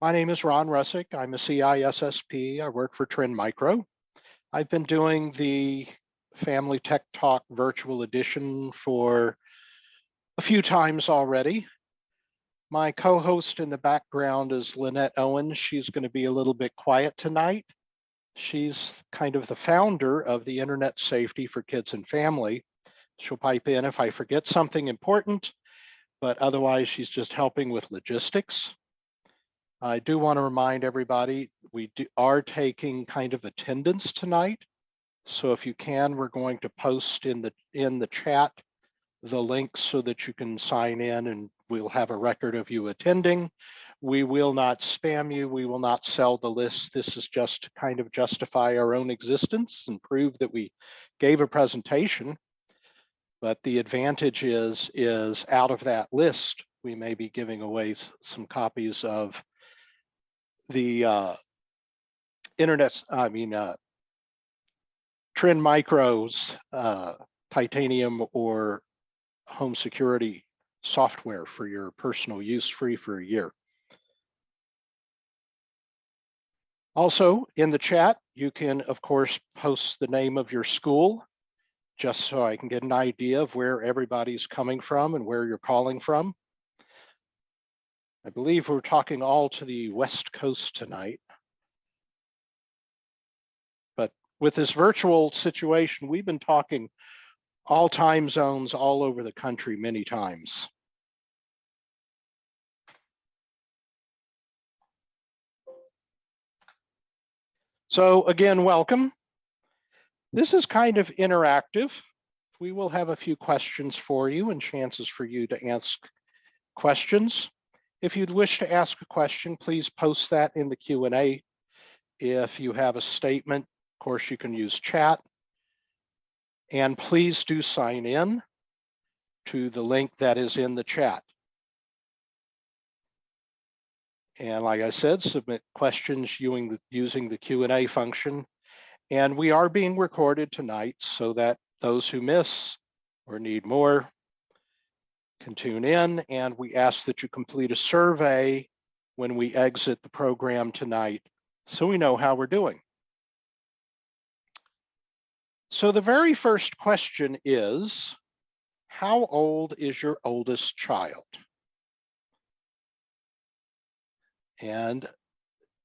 My name is Ron Russick. I'm a CISSP. I work for Trend Micro. I've been doing the Family Tech Talk virtual edition for a few times already. My co-host in the background is Lynette Owens. She's going to be a little bit quiet tonight. She's kind of the founder of the Internet Safety for Kids and Family. She'll pipe in if I forget something important, but otherwise she's just helping with logistics. I do want to remind everybody we are taking kind of attendance tonight. So if you can, we're going to post in the chat the link so that you can sign in and we'll have a record of you attending. We will not spam you. We will not sell the list. This is just to kind of justify our own existence and prove that we gave a presentation. But the advantage is out of that list, we may be giving away some copies of the Trend Micro's titanium or home security software for your personal use, free for a year. Also in the chat, you can of course post the name of your school, just so I can get an idea of where everybody's coming from and where you're calling from. I believe we're talking all to the West Coast tonight. But with this virtual situation, we've been talking all time zones all over the country many times. So again, welcome. This is kind of interactive. We will have a few questions for you and chances for you to ask questions. If you'd wish to ask a question, please post that in the Q&A. If you have a statement, of course, you can use chat. And please do sign in to the link that is in the chat. And like I said, submit questions using the Q&A function. And we are being recorded tonight so that those who miss or need more can tune in, and we ask that you complete a survey when we exit the program tonight so we know how we're doing. So the very first question is, how old is your oldest child? And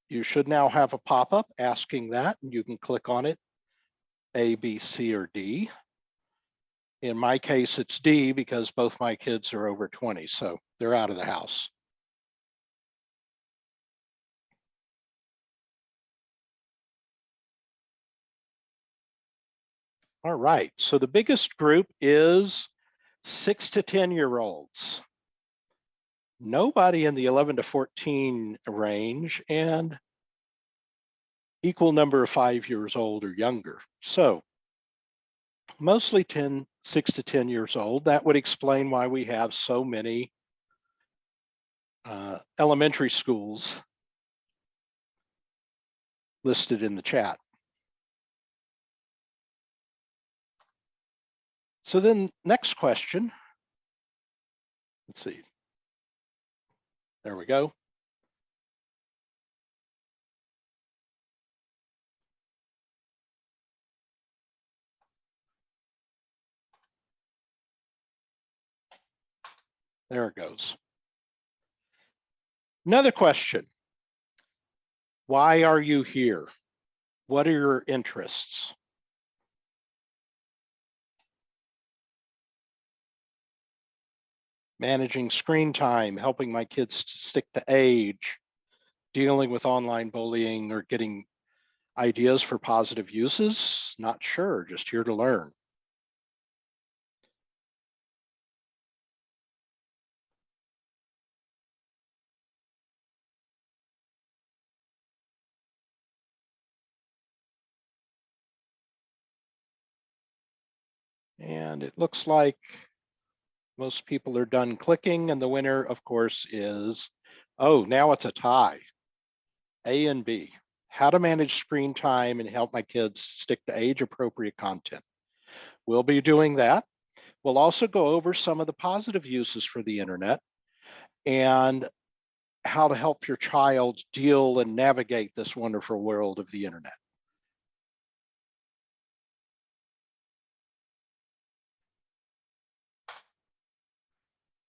you should now have a pop-up asking that, and you can click on it, A, B, C, or D. In my case, it's D because both my kids are over 20, so they're out of the house. All right, so the biggest group is 6 to 10-year-olds. Nobody in the 11 to 14 range, and equal number of 5 years old or younger. So mostly 6 to 10 years old. That would explain why we have so many elementary schools listed in the chat. So then next question, let's see. There we go. There it goes. Another question. Why are you here? What are your interests? Managing screen time, helping my kids to stick to age, dealing with online bullying, or getting ideas for positive uses? Not sure, just here to learn. And it looks like most people are done clicking, and the winner, of course, is, oh, now it's a tie. A and B, how to manage screen time and help my kids stick to age-appropriate content. We'll be doing that. We'll also go over some of the positive uses for the internet. And how to help your child deal and navigate this wonderful world of the internet.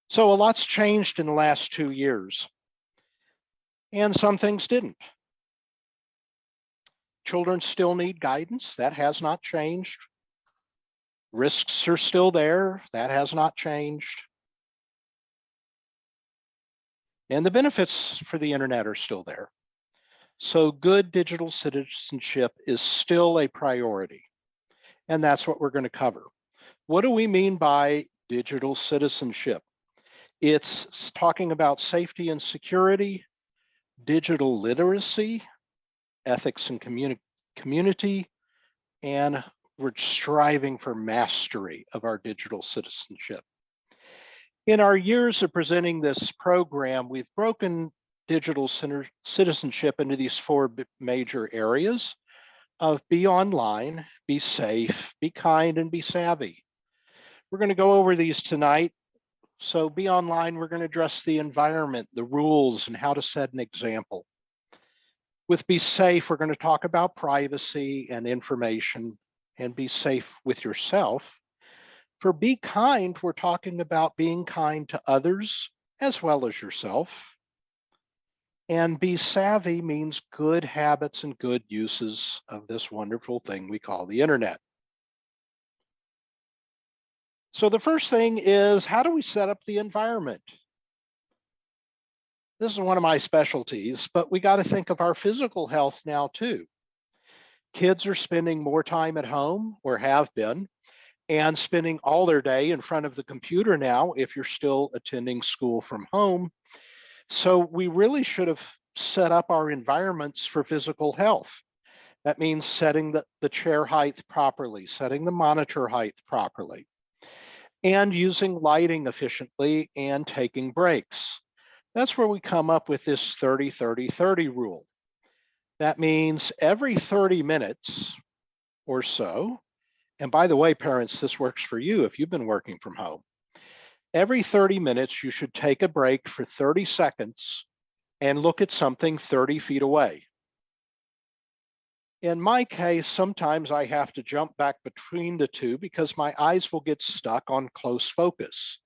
So a lot's changed in the last 2 years, and some things didn't. Children still need guidance. That has not changed. Risks are still there. That has not changed. And the benefits for the internet are still there. So good digital citizenship is still a priority. And that's what we're going to cover. What do we mean by digital citizenship? It's talking about safety and security, digital literacy, ethics and community, and we're striving for mastery of our digital citizenship. In our years of presenting this program, we've broken digital citizenship into these four major areas of be online, be safe, be kind, and be savvy. We're going to go over these tonight. So be online, we're going to address the environment, the rules, and how to set an example. With be safe, we're going to talk about privacy and information, and be safe with yourself. For be kind, we're talking about being kind to others as well as yourself. And be savvy means good habits and good uses of this wonderful thing we call the internet. So the first thing is, how do we set up the environment? This is one of my specialties, but we got to think of our physical health now too. Kids are spending more time at home, or have been, and spending all their day in front of the computer now if you're still attending school from home. So we really should have set up our environments for physical health. That means setting the chair height properly, setting the monitor height properly, and using lighting efficiently and taking breaks. That's where we come up with this 30-30-30 rule. That means every 30 minutes or so, and by the way, parents, this works for you if you've been working from home. Every 30 minutes, you should take a break for 30 seconds and look at something 30 feet away. In my case, sometimes I have to jump back between the two because my eyes will get stuck on close focus.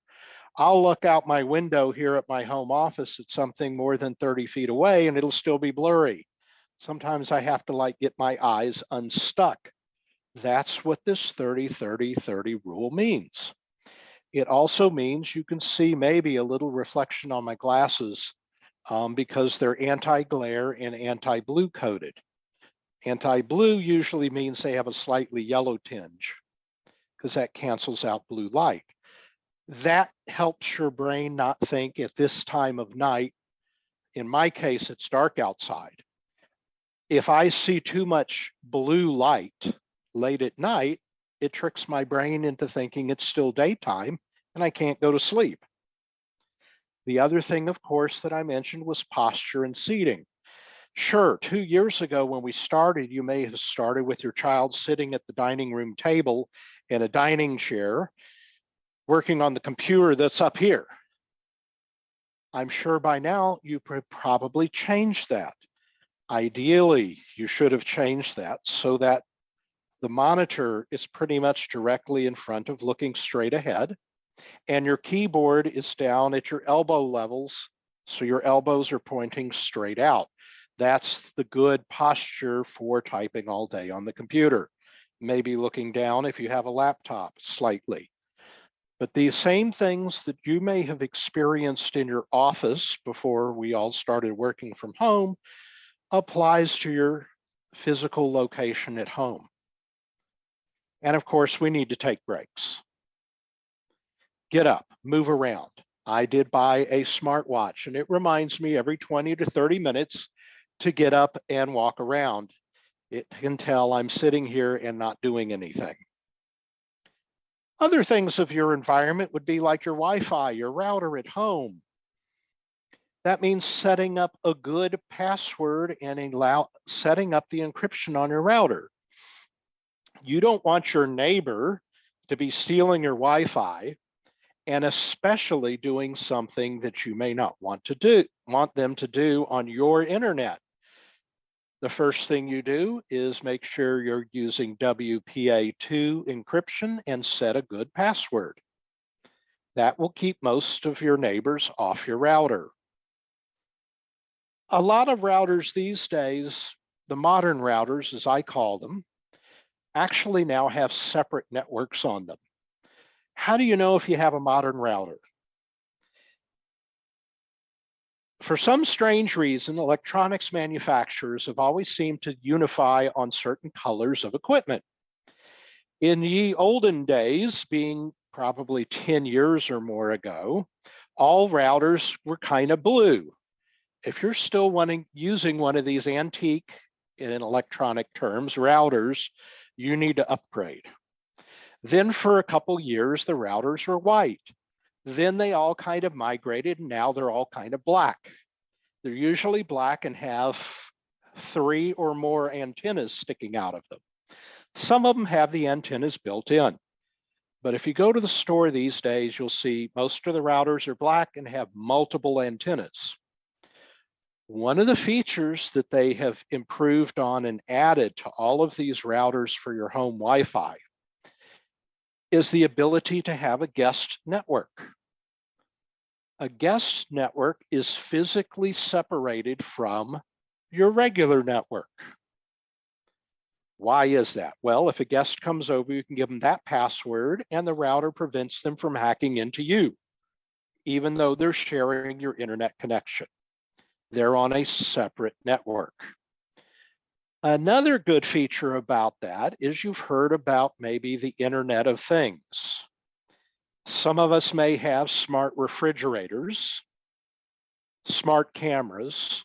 I'll look out my window here at my home office at something more than 30 feet away and it'll still be blurry. Sometimes I have to get my eyes unstuck. That's what this 30-30-30 rule means. It also means you can see maybe a little reflection on my glasses because they're anti-glare and anti-blue coated. Anti-blue usually means they have a slightly yellow tinge because that cancels out blue light. That helps your brain not think at this time of night. In my case, it's dark outside. If I see too much blue light late at night, it tricks my brain into thinking it's still daytime and I can't go to sleep. The other thing, of course, that I mentioned was posture and seating. Sure, 2 years ago when we started, you may have started with your child sitting at the dining room table in a dining chair, working on the computer that's up here. I'm sure by now you probably changed that. Ideally, you should have changed that so that the monitor is pretty much directly in front of looking straight ahead, and your keyboard is down at your elbow levels, so your elbows are pointing straight out. That's the good posture for typing all day on the computer. Maybe looking down if you have a laptop slightly. But these same things that you may have experienced in your office before we all started working from home applies to your physical location at home. And of course, we need to take breaks. Get up, move around. I did buy a smartwatch and it reminds me every 20 to 30 minutes to get up and walk around. It can tell I'm sitting here and not doing anything. Other things of your environment would be like your Wi-Fi, your router at home. That means setting up a good password and setting up the encryption on your router. You don't want your neighbor to be stealing your Wi-Fi and especially doing something that you may not want them to do on your internet. The first thing you do is make sure you're using WPA2 encryption and set a good password. That will keep most of your neighbors off your router. A lot of routers these days, the modern routers, as I call them, actually now have separate networks on them. How do you know if you have a modern router? For some strange reason, electronics manufacturers have always seemed to unify on certain colors of equipment. In ye olden days, being probably 10 years or more ago, all routers were kind of blue. If you're still using one of these antique, in electronic terms, routers, you need to upgrade. Then for a couple years, the routers were white. Then they all kind of migrated, and now they're all kind of black. They're usually black and have 3 or more antennas sticking out of them. Some of them have the antennas built in. But if you go to the store these days, you'll see most of the routers are black and have multiple antennas. One of the features that they have improved on and added to all of these routers for your home Wi-Fi is the ability to have a guest network. A guest network is physically separated from your regular network. Why is that? Well, if a guest comes over, you can give them that password and the router prevents them from hacking into you, even though they're sharing your internet connection. They're on a separate network. Another good feature about that is you've heard about maybe the Internet of Things. Some of us may have smart refrigerators, smart cameras,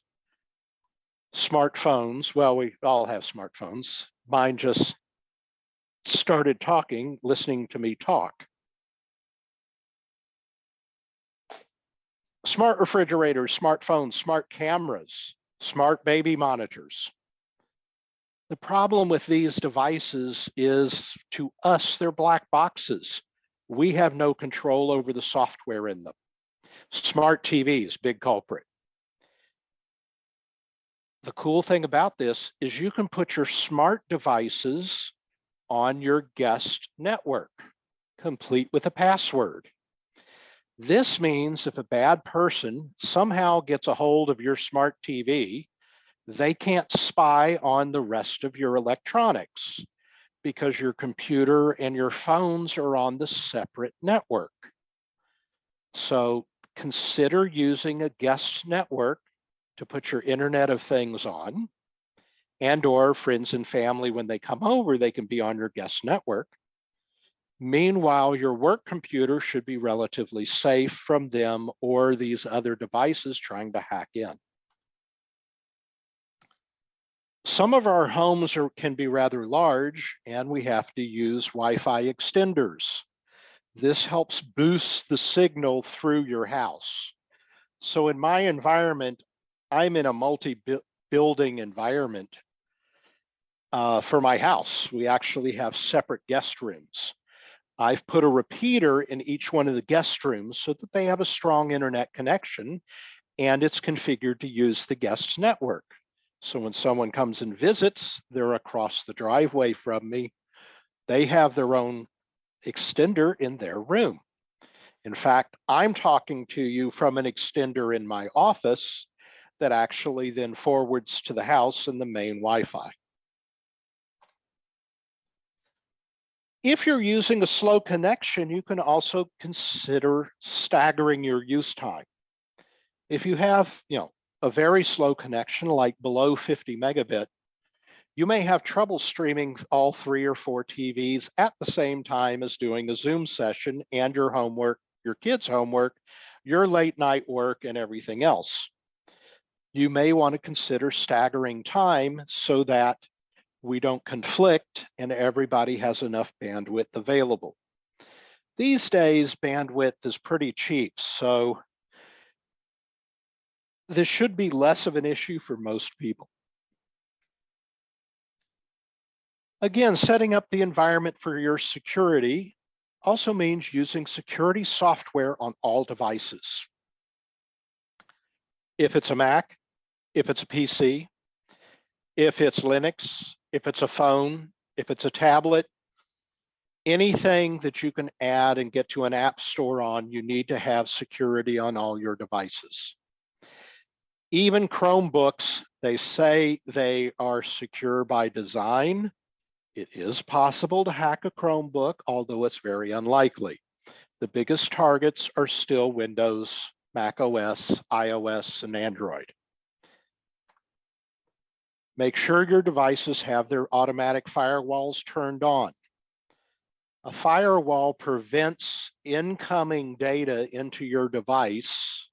smartphones. Well, we all have smartphones. Mine just started talking, listening to me talk. Smart refrigerators, smartphones, smart cameras, smart baby monitors. The problem with these devices is, to us, they're black boxes. We have no control over the software in them. Smart TVs, big culprit. The cool thing about this is you can put your smart devices on your guest network, complete with a password. This means if a bad person somehow gets a hold of your smart TV, they can't spy on the rest of your electronics because your computer and your phones are on the separate network. So consider using a guest network to put your Internet of Things on, and or friends and family, when they come over, they can be on your guest network. Meanwhile, your work computer should be relatively safe from them or these other devices trying to hack in. Some of our homes can be rather large, and we have to use Wi-Fi extenders. This helps boost the signal through your house. So in my environment, I'm in a multi-building environment for my house. We actually have separate guest rooms. I've put a repeater in each one of the guest rooms so that they have a strong internet connection, and it's configured to use the guest network. So when someone comes and visits, they're across the driveway from me. They have their own extender in their room. In fact, I'm talking to you from an extender in my office that actually then forwards to the house and the main Wi-Fi. If you're using a slow connection, you can also consider staggering your use time. If you have, a very slow connection, like below 50 megabit, you may have trouble streaming all 3 or 4 TVs at the same time as doing a Zoom session and your homework, your kids' homework, your late night work, and everything else. You may want to consider staggering time so that we don't conflict and everybody has enough bandwidth available. These days, bandwidth is pretty cheap, so this should be less of an issue for most people. Again, setting up the environment for your security also means using security software on all devices. If it's a Mac, if it's a PC, if it's Linux, if it's a phone, if it's a tablet, anything that you can add and get to an app store on, you need to have security on all your devices. Even Chromebooks, they say they are secure by design. It is possible to hack a Chromebook, although it's very unlikely. The biggest targets are still Windows, Mac OS, iOS, and Android. Make sure your devices have their automatic firewalls turned on. A firewall prevents incoming data into your device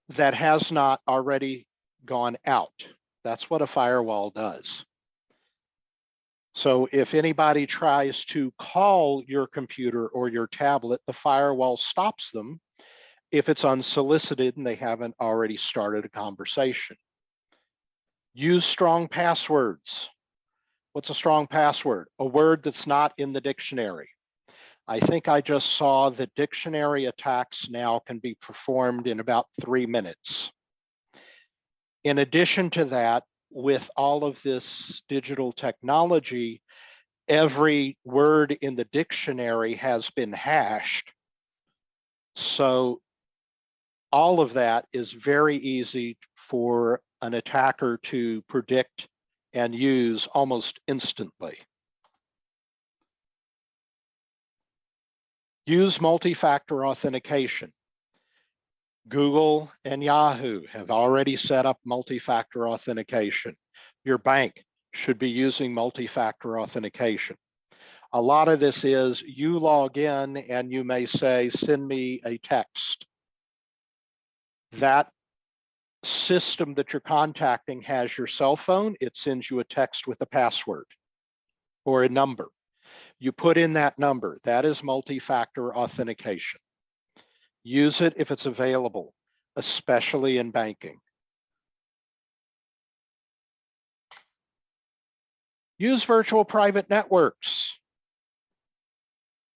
that has not already gone out. That's what a firewall does. So if anybody tries to call your computer or your tablet, the firewall stops them if it's unsolicited and they haven't already started a conversation. Use strong passwords. What's a strong password? A word that's not in the dictionary. I think I just saw that dictionary attacks now can be performed in about 3 minutes. In addition to that, with all of this digital technology, every word in the dictionary has been hashed. So all of that is very easy for an attacker to predict and use almost instantly. Use multi-factor authentication. Google and Yahoo have already set up multi-factor authentication. Your bank should be using multi-factor authentication. A lot of this is you log in and you may say, send me a text. That system that you're contacting has your cell phone. It sends you a text with a password or a number. You put in that number. That is multi-factor authentication. Use it if it's available, especially in banking. Use virtual private networks.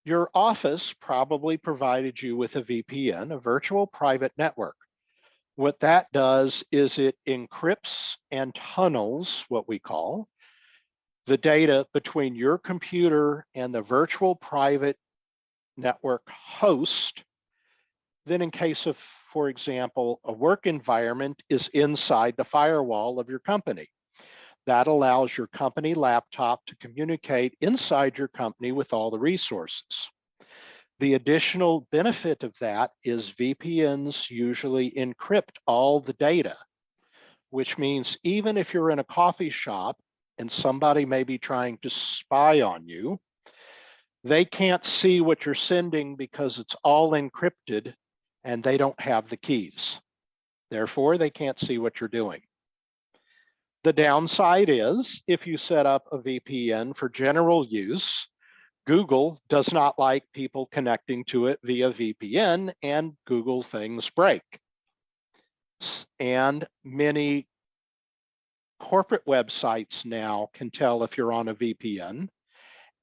Your office probably provided you with a VPN, a virtual private network. What that does is it encrypts and tunnels, what we call, the data between your computer and the virtual private network host. Then in case of, for example, a work environment is inside the firewall of your company. That allows your company laptop to communicate inside your company with all the resources. The additional benefit of that is VPNs usually encrypt all the data, which means even if you're in a coffee shop and somebody may be trying to spy on you, they can't see what you're sending because it's all encrypted and they don't have the keys. Therefore, they can't see what you're doing. The downside is if you set up a VPN for general use, Google does not like people connecting to it via VPN, and Google things break. And many corporate websites now can tell if you're on a VPN.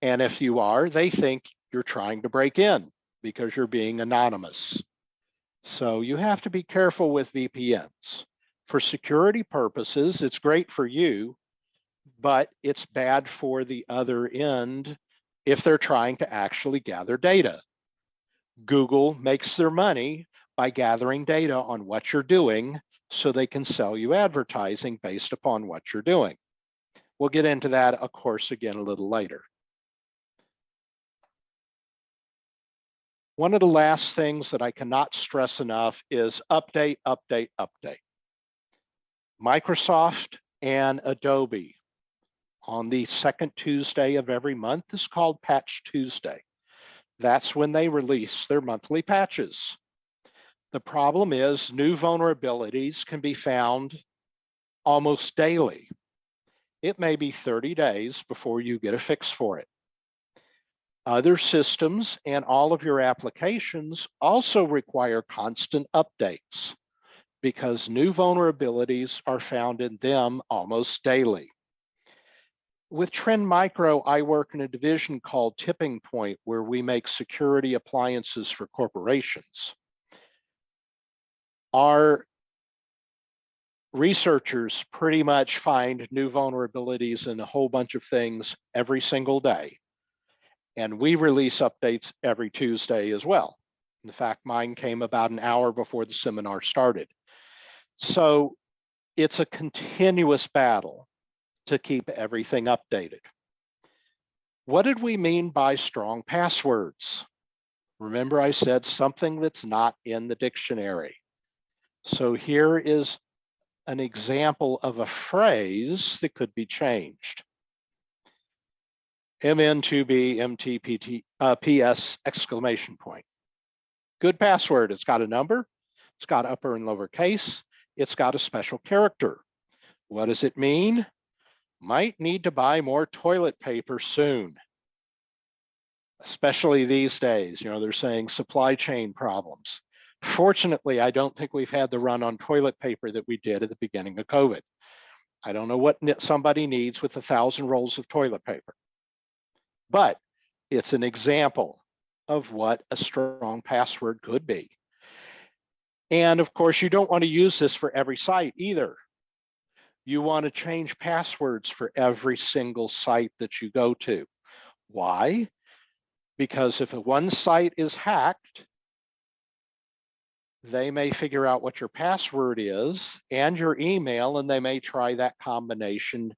And if you are, they think you're trying to break in because you're being anonymous. So you have to be careful with VPNs. For security purposes, it's great for you, but it's bad for the other end if they're trying to actually gather data. Google makes their money by gathering data on what you're doing so they can sell you advertising based upon what you're doing. We'll get into that, of course, again a little later. One of the last things that I cannot stress enough is update, update, update. Microsoft and Adobe on the second Tuesday of every month is called Patch Tuesday. That's when they release their monthly patches. The problem is new vulnerabilities can be found almost daily. It may be 30 days before you get a fix for it. Other systems and all of your applications also require constant updates because new vulnerabilities are found in them almost daily. With Trend Micro, I work in a division called Tipping Point, where we make security appliances for corporations. Our researchers pretty much find new vulnerabilities in a whole bunch of things every single day. And we release updates every Tuesday as well. In fact, mine came about an hour before the seminar started. So it's a continuous battle to keep everything updated. What did we mean by strong passwords? Remember, I said something that's not in the dictionary. So here is an example of a phrase that could be changed. MN2B MTPT PS exclamation point. Good password. It's got a number. It's got upper and lower case. It's got a special character. What does it mean? Might need to buy more toilet paper soon. Especially these days, they're saying supply chain problems. Fortunately, I don't think we've had the run on toilet paper that we did at the beginning of COVID. I don't know what somebody needs with 1,000 rolls of toilet paper, but it's an example of what a strong password could be. And of course, you don't want to use this for every site either. You want to change passwords for every single site that you go to. Why? Because if one site is hacked, they may figure out what your password is and your email, and they may try that combination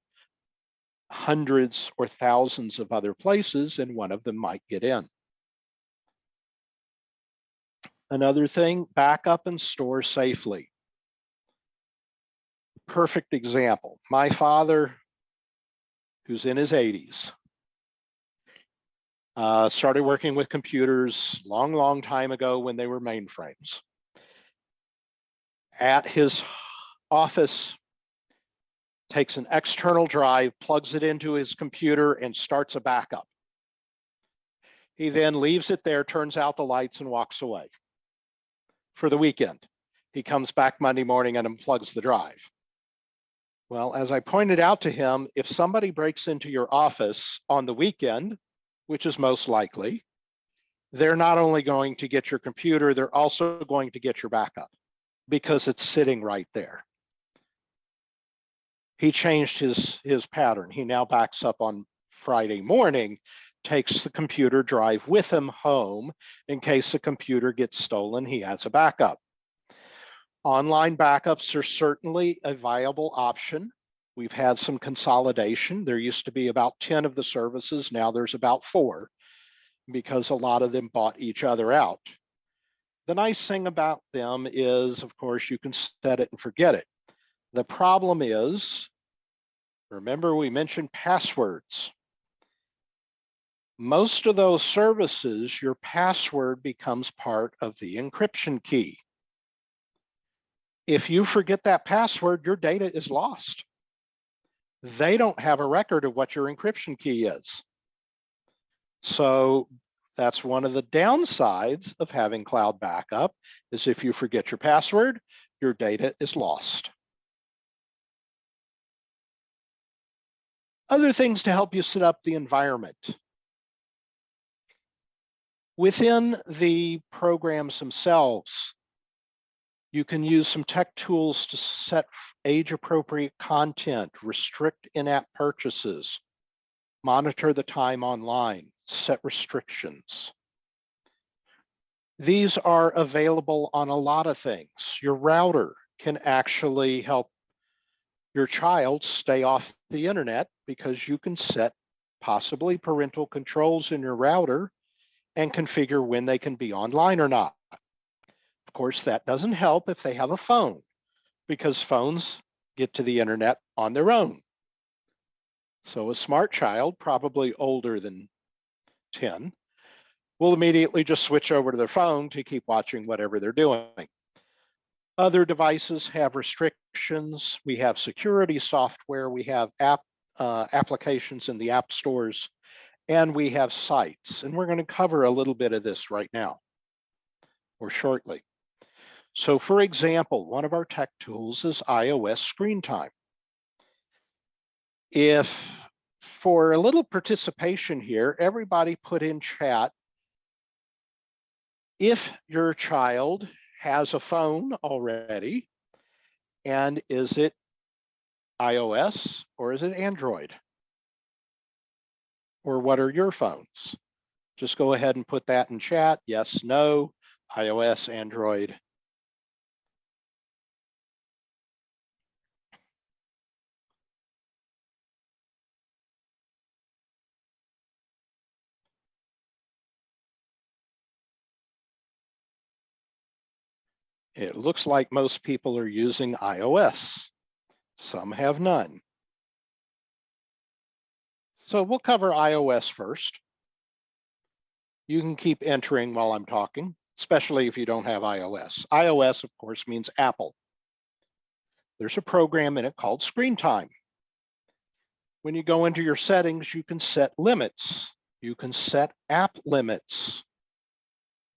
hundreds or thousands of other places, and one of them might get in. Another thing, back up and store safely. Perfect example. My father, who's in his 80s, started working with computers long time ago when they were mainframes. At his office, takes an external drive, plugs it into his computer, and starts a backup. He then leaves it there, turns out the lights, and walks away for the weekend. He comes back Monday morning and unplugs the drive. Well, as I pointed out to him, if somebody breaks into your office on the weekend, which is most likely, they're not only going to get your computer, they're also going to get your backup because it's sitting right there. He changed his pattern. He now backs up on Friday morning, takes the computer drive with him home in case the computer gets stolen. He has a backup. Online backups are certainly a viable option. We've had some consolidation. There used to be about 10 of the services. Now there's about 4 because a lot of them bought each other out. The nice thing about them is, of course, you can set it and forget it. The problem is, remember we mentioned passwords. Most of those services, your password becomes part of the encryption key. If you forget that password, your data is lost. They don't have a record of what your encryption key is. So that's one of the downsides of having cloud backup, is if you forget your password, your data is lost. Other things to help you set up the environment. Within the programs themselves, you can use some tech tools to set age-appropriate content, restrict in-app purchases, monitor the time online, set restrictions. These are available on a lot of things. Your router can actually help your child stay off the internet because you can set possibly parental controls in your router and configure when they can be online or not. Of course, that doesn't help if they have a phone, because phones get to the internet on their own. So a smart child, probably older than 10, will immediately just switch over to their phone to keep watching whatever they're doing. Other devices have restrictions. We have security software. We have applications in the app stores, and we have sites. And we're going to cover a little bit of this right now or shortly. So for example, one of our tech tools is iOS screen time. If for a little participation here, everybody put in chat if your child has a phone already, and is it iOS or is it Android? Or what are your phones? Just go ahead and put that in chat. Yes, no, iOS, Android. It looks like most people are using iOS. Some have none. So we'll cover iOS first. You can keep entering while I'm talking, especially if you don't have iOS. iOS, of course, means Apple. There's a program in it called Screen Time. When you go into your settings, you can set limits. You can set app limits.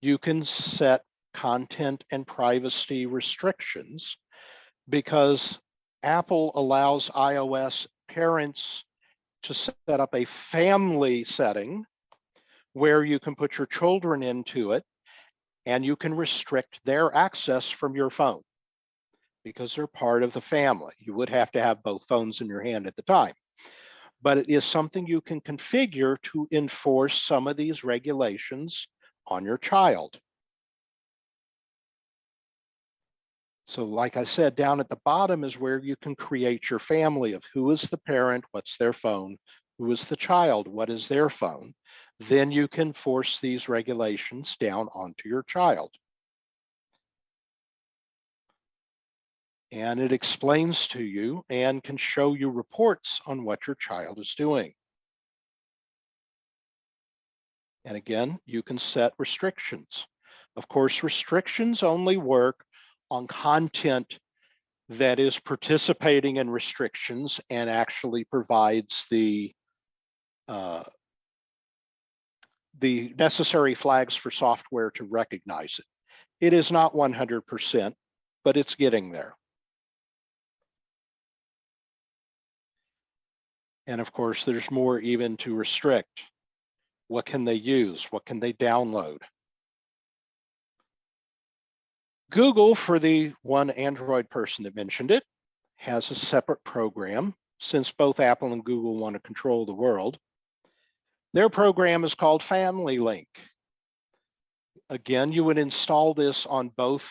You can set content and privacy restrictions, because Apple allows iOS parents to set up a family setting where you can put your children into it and you can restrict their access from your phone because they're part of the family. You would have to have both phones in your hand at the time, but it is something you can configure to enforce some of these regulations on your child. So like I said, down at the bottom is where you can create your family of who is the parent, what's their phone, who is the child, what is their phone. Then you can force these regulations down onto your child. And it explains to you and can show you reports on what your child is doing. And again, you can set restrictions. Of course, restrictions only work on content that is participating in restrictions and actually provides the necessary flags for software to recognize it. It is not 100%, but it's getting there. And of course, there's more even to restrict. What can they use? What can they download? Google, for the one Android person that mentioned it, has a separate program. Since both Apple and Google want to control the world, their program is called Family Link. Again, you would install this on both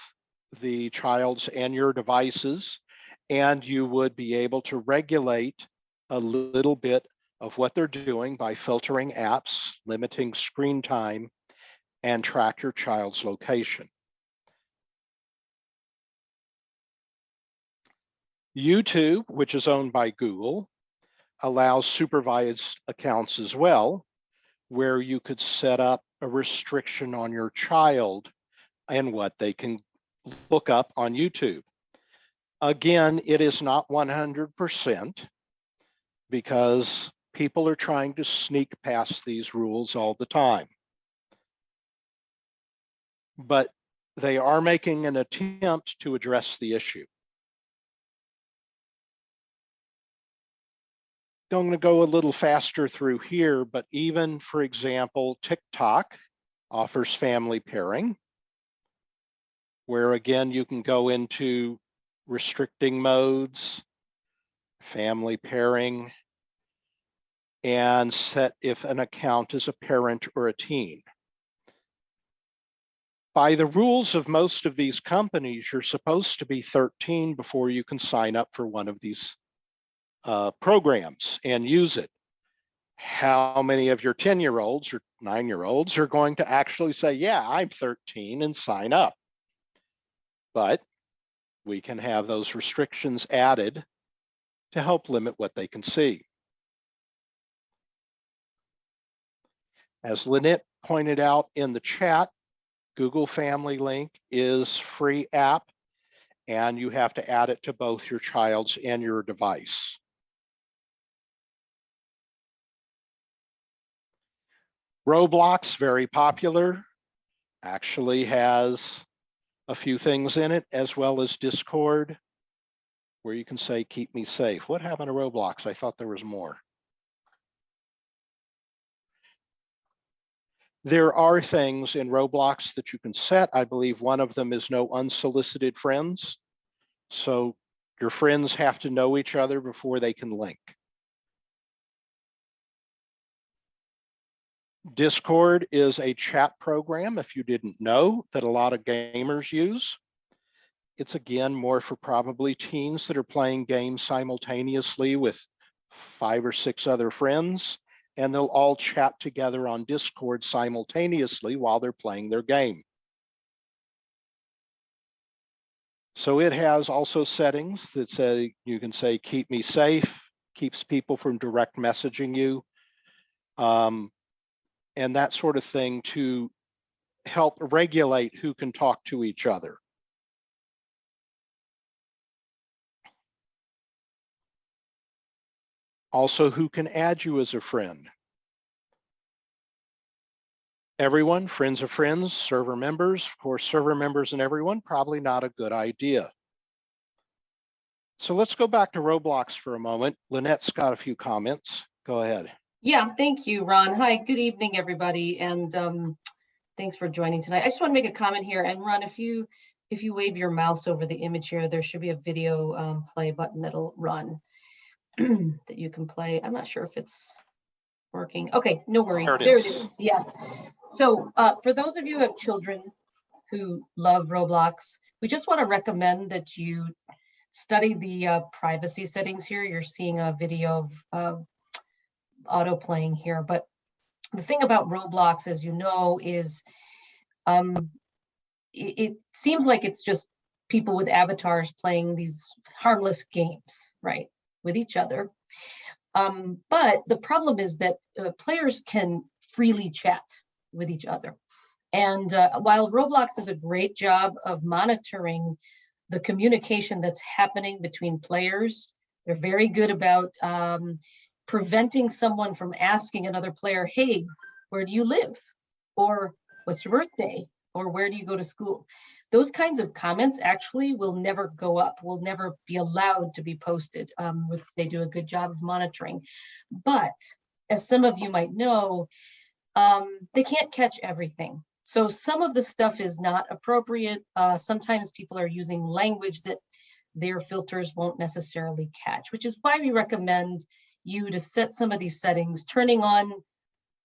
the child's and your devices, and you would be able to regulate a little bit of what they're doing by filtering apps, limiting screen time, and track your child's location. YouTube, which is owned by Google, allows supervised accounts as well, where you could set up a restriction on your child and what they can look up on YouTube. Again, it is not 100% because people are trying to sneak past these rules all the time. But they are making an attempt to address the issue. I'm going to go a little faster through here, but even, for example, TikTok offers family pairing, where again, you can go into restricting modes, family pairing, and set if an account is a parent or a teen. By the rules of most of these companies, you're supposed to be 13 before you can sign up for one of these programs and use it. How many of your 10-year-olds or 9-year-olds are going to actually say, yeah, I'm 13 and sign up? But we can have those restrictions added to help limit what they can see. As Lynette pointed out in the chat, Google Family Link is free app, and you have to add it to both your child's and your device. Roblox, very popular, actually has a few things in it, as well as Discord, where you can say, keep me safe. What happened to Roblox? I thought there was more. There are things in Roblox that you can set. I believe one of them is no unsolicited friends. So your friends have to know each other before they can link. Discord is a chat program, if you didn't know, that a lot of gamers use. It's again more for probably teens that are playing games simultaneously with 5 or 6 other friends, and they'll all chat together on Discord simultaneously while they're playing their game. So it has also settings that say, you can say, keep me safe, keeps people from direct messaging you, and that sort of thing to help regulate who can talk to each other. Also, who can add you as a friend. Everyone, friends of friends, server members, of course, server members and everyone, probably not a good idea. So let's go back to Roblox for a moment. Lynette's got a few comments. Go ahead. Yeah, thank you, Ron. Hi, good evening, everybody. And thanks for joining tonight. I just want to make a comment here. And Ron, if you wave your mouse over the image here, there should be a video play button that'll run that you can play. I'm not sure if it's working. Okay, no worries. There it is. Yeah. So for those of you who have children who love Roblox, we just want to recommend that you study the privacy settings here. You're seeing a video of auto playing here, but the thing about Roblox, as you know, is it seems like it's just people with avatars playing these harmless games, right, with each other. But the problem is that players can freely chat with each other. And while Roblox does a great job of monitoring the communication that's happening between players, they're very good about preventing someone from asking another player, hey, where do you live? Or what's your birthday? Or where do you go to school? Those kinds of comments actually will never go up, will never be allowed to be posted, which they do a good job of monitoring. But as some of you might know, they can't catch everything. So some of the stuff is not appropriate. Sometimes people are using language that their filters won't necessarily catch, which is why we recommend you to set some of these settings, turning on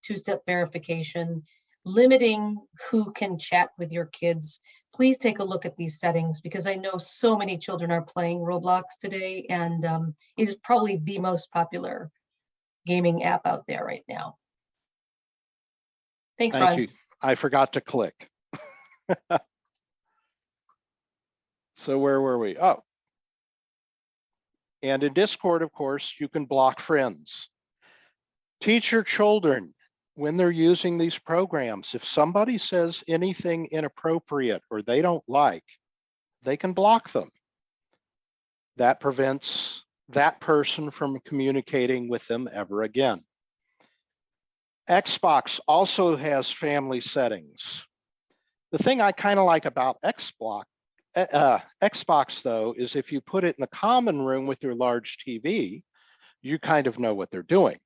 two-step verification, limiting who can chat with your kids. Please take a look at these settings because I know so many children are playing Roblox today, and it is probably the most popular gaming app out there right now. Thanks, Ron. Thank you. I forgot to click. So where were we? Oh. And in Discord, of course, you can block friends. Teach your children when they're using these programs, if somebody says anything inappropriate or they don't like, they can block them. That prevents that person from communicating with them ever again. Xbox also has family settings. The thing I kind of like about Xbox, though, is if you put it in the common room with your large TV, you kind of know what they're doing.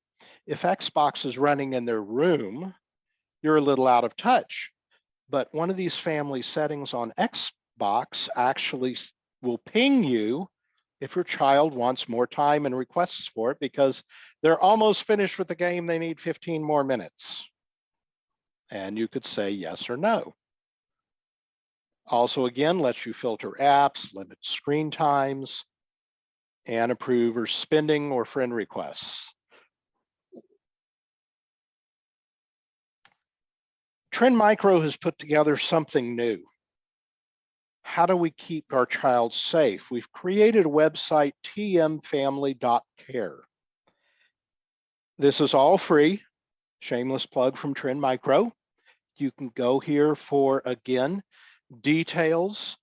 If Xbox is running in their room, you're a little out of touch. But one of these family settings on Xbox actually will ping you if your child wants more time and requests for it because they're almost finished with the game, they need 15 more minutes. And you could say yes or no. Also, again, lets you filter apps, limit screen times, and approve or spending or friend requests. Trend Micro has put together something new. How do we keep our child safe? We've created a website, tmfamily.care. This is all free, shameless plug from Trend Micro. You can go here for, again, details,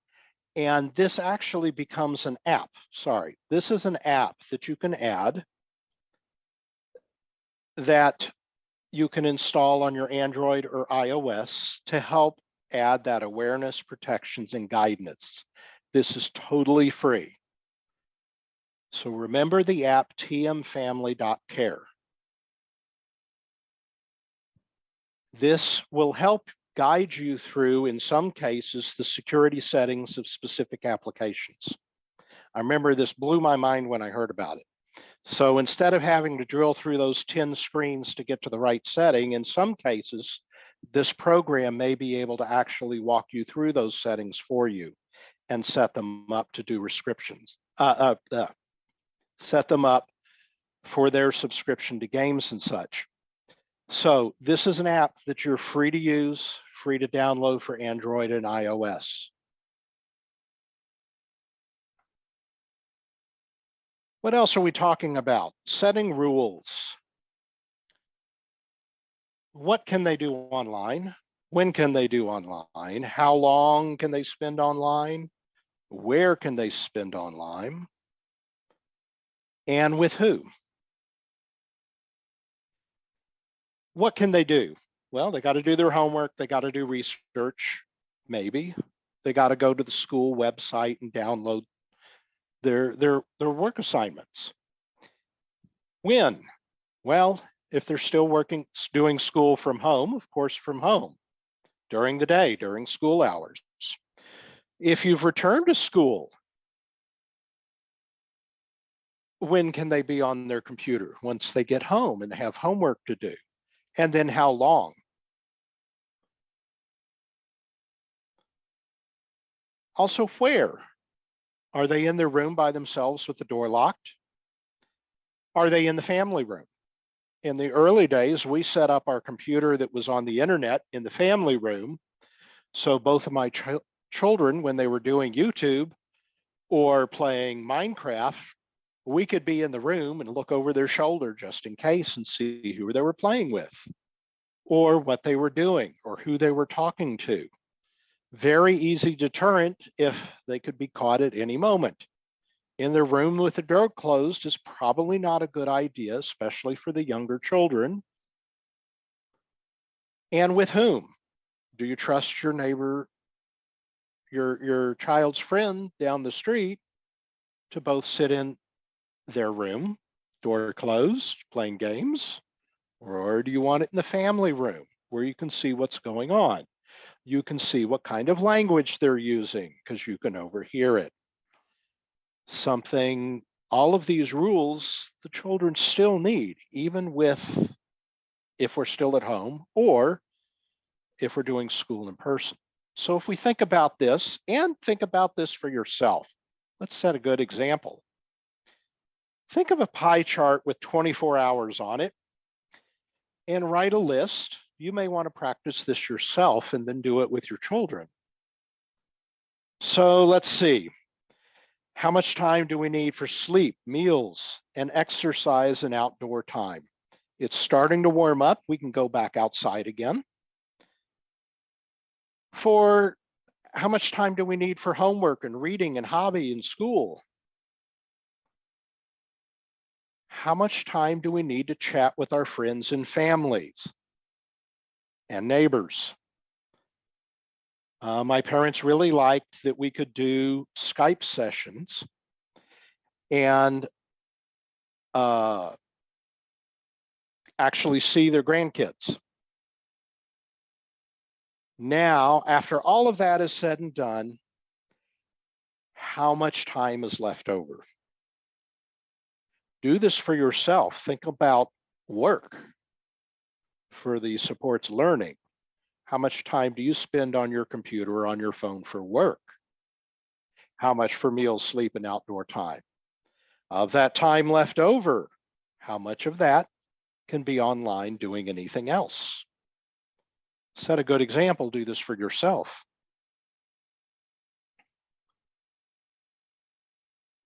and this actually becomes an app. Sorry, this is an app that you can add that you can install on your Android or iOS to help add that awareness, protections, and guidance. This is totally free. So remember the app tmfamily.care. This will help guide you through, in some cases, the security settings of specific applications. I remember this blew my mind when I heard about it. So instead of having to drill through those 10 screens to get to the right setting, in some cases, this program may be able to actually walk you through those settings for you and set them up to do restrictions, set them up for their subscription to games and such. So this is an app that you're free to use, free to download for Android and iOS. What else are we talking about? Setting rules. What can they do online? When can they do online? How long can they spend online? Where can they spend online? And with who? What can they do? Well, they got to do their homework. They got to do research, maybe. They got to go to the school website and download their work assignments. When? Well, if they're still working, doing school from home, of course, from home, during the day, during school hours. If you've returned to school, when can they be on their computer? Once they get home and have homework to do. And then how long? Also, where? Are they in their room by themselves with the door locked? Are they in the family room? In the early days, we set up our computer that was on the internet in the family room. So both of my children, when they were doing YouTube or playing Minecraft, we could be in the room and look over their shoulder just in case and see who they were playing with or what they were doing or who they were talking to. Very easy deterrent if they could be caught at any moment. In their room with the door closed is probably not a good idea, especially for the younger children. And with whom? Do you trust your neighbor, your child's friend down the street to both sit in their room, door closed, playing games? Or do you want it in the family room where you can see what's going on? You can see what kind of language they're using because you can overhear it. All of these rules the children still need, even if we're still at home or if we're doing school in person. So if we think about this and think about this for yourself, let's set a good example. Think of a pie chart with 24 hours on it and write a list. You may want to practice this yourself and then do it with your children. So let's see. How much time do we need for sleep, meals, and exercise and outdoor time? It's starting to warm up. We can go back outside again. For how much time do we need for homework and reading and hobby and school? How much time do we need to chat with our friends and families and neighbors? My parents really liked that we could do Skype sessions and actually see their grandkids. Now, after all of that is said and done, how much time is left over? Do this for yourself. Think about work for the supports learning. How much time do you spend on your computer or on your phone for work? How much for meals, sleep, and outdoor time? Of that time left over, how much of that can be online doing anything else? Set a good example. Do this for yourself.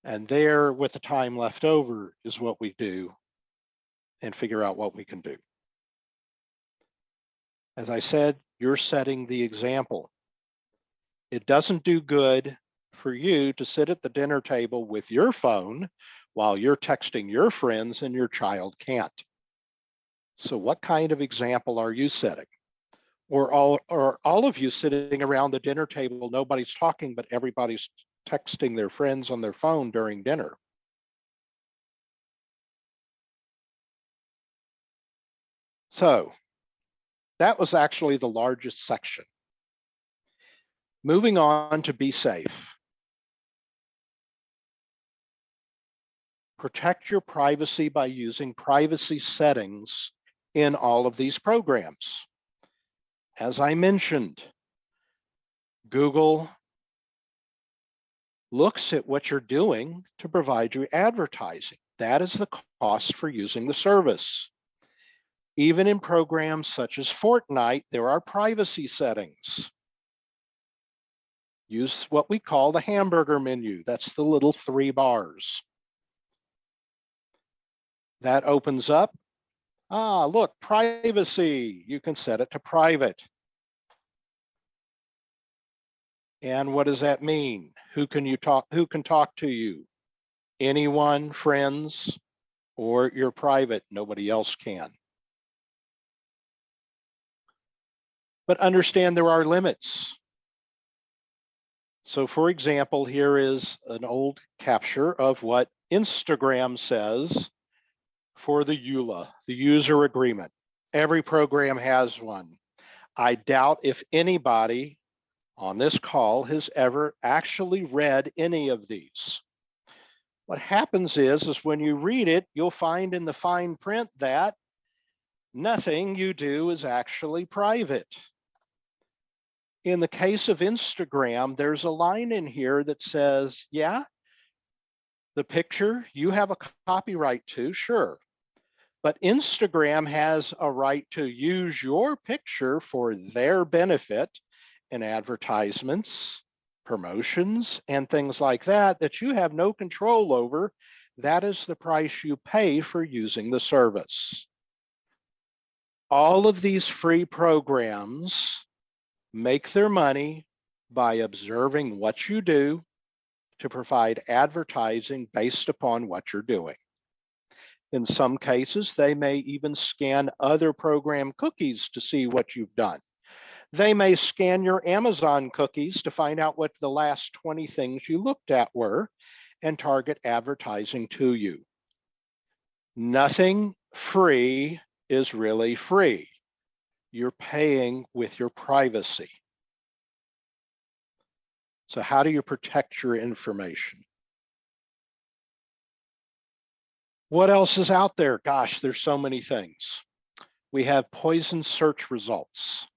And there, with the time left over, is what we do and figure out what we can do. As I said, you're setting the example. It doesn't do good for you to sit at the dinner table with your phone while you're texting your friends and your child can't. So what kind of example are you setting? Or all of you sitting around the dinner table, nobody's talking, but everybody's texting their friends on their phone during dinner. So That was actually the largest section. Moving on to be safe. Protect your privacy by using privacy settings in all of these programs. As I mentioned, Google looks at what you're doing to provide you advertising. That is the cost for using the service. Even in programs such as Fortnite, there are privacy settings. Use what we call the hamburger menu. That's the little 3 bars. That opens up. Look, privacy. You can set it to private. And what does that mean? Who can talk to you? Anyone, friends, or you're private, nobody else can. But understand there are limits. So for example, here is an old capture of what Instagram says for the EULA, the user agreement. Every program has one. I doubt if anybody on this call has ever actually read any of these. What happens is when you read it, you'll find in the fine print that nothing you do is actually private. In the case of Instagram, there's a line in here that says, yeah, the picture you have a copyright to, sure. But Instagram has a right to use your picture for their benefit in advertisements, promotions, and things like that you have no control over. That is the price you pay for using the service. All of these free programs make their money by observing what you do to provide advertising based upon what you're doing. In some cases, they may even scan other program cookies to see what you've done. They may scan your Amazon cookies to find out what the last 20 things you looked at were and target advertising to you. Nothing free is really free. You're paying with your privacy. So how do you protect your information? What else is out there? Gosh, there's so many things. We have poison search results.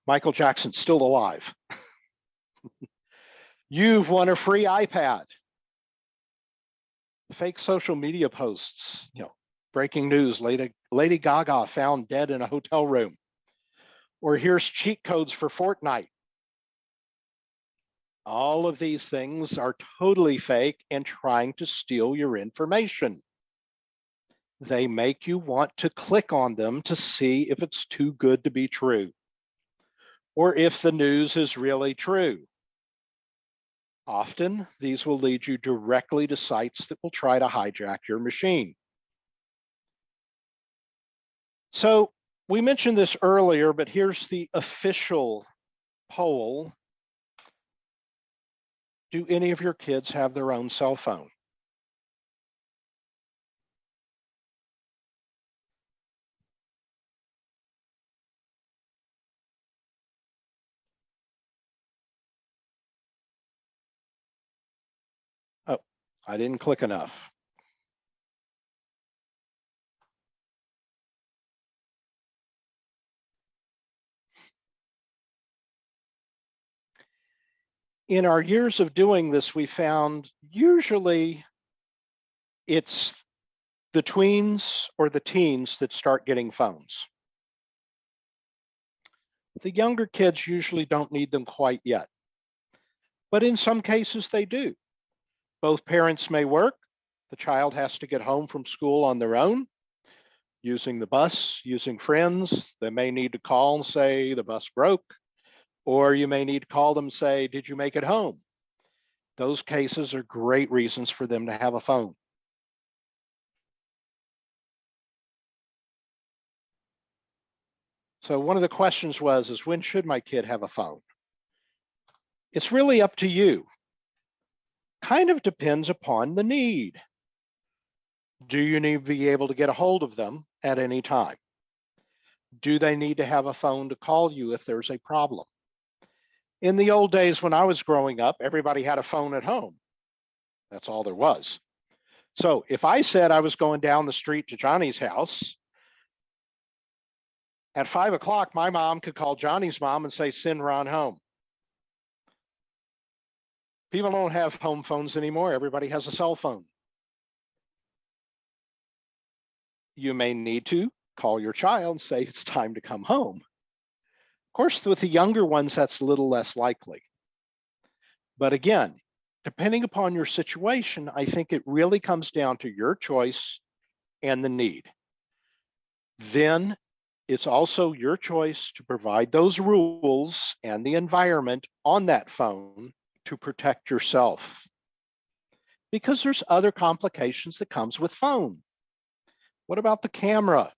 Michael Jackson's still alive. You've won a free iPad. Fake social media posts, breaking news, Lady Gaga found dead in a hotel room. Or here's cheat codes for Fortnite. All of these things are totally fake and trying to steal your information. They make you want to click on them to see if it's too good to be true, or if the news is really true. Often, these will lead you directly to sites that will try to hijack your machine. So we mentioned this earlier, but here's the official poll. Do any of your kids have their own cell phone? Oh, I didn't click enough. In our years of doing this, we found usually it's the tweens or the teens that start getting phones. The younger kids usually don't need them quite yet, but in some cases they do. Both parents may work. The child has to get home from school on their own, using the bus, using friends. They may need to call and say the bus broke, or you may need to call them and say, did you make it home? Those cases are great reasons for them to have a phone. So one of the questions is when should my kid have a phone? It's really up to you. Kind of depends upon the need. Do you need to be able to get a hold of them at any time? Do they need to have a phone to call you if there's a problem? In the old days when I was growing up, everybody had a phone at home. That's all there was. So if I said I was going down the street to Johnny's house, at 5 o'clock, my mom could call Johnny's mom and say, send Ron home. People don't have home phones anymore. Everybody has a cell phone. You may need to call your child and say it's time to come home. Of course, with the younger ones, that's a little less likely. But again, depending upon your situation, I think it really comes down to your choice and the need. Then it's also your choice to provide those rules and the environment on that phone to protect yourself. Because there's other complications that comes with phone. What about the camera?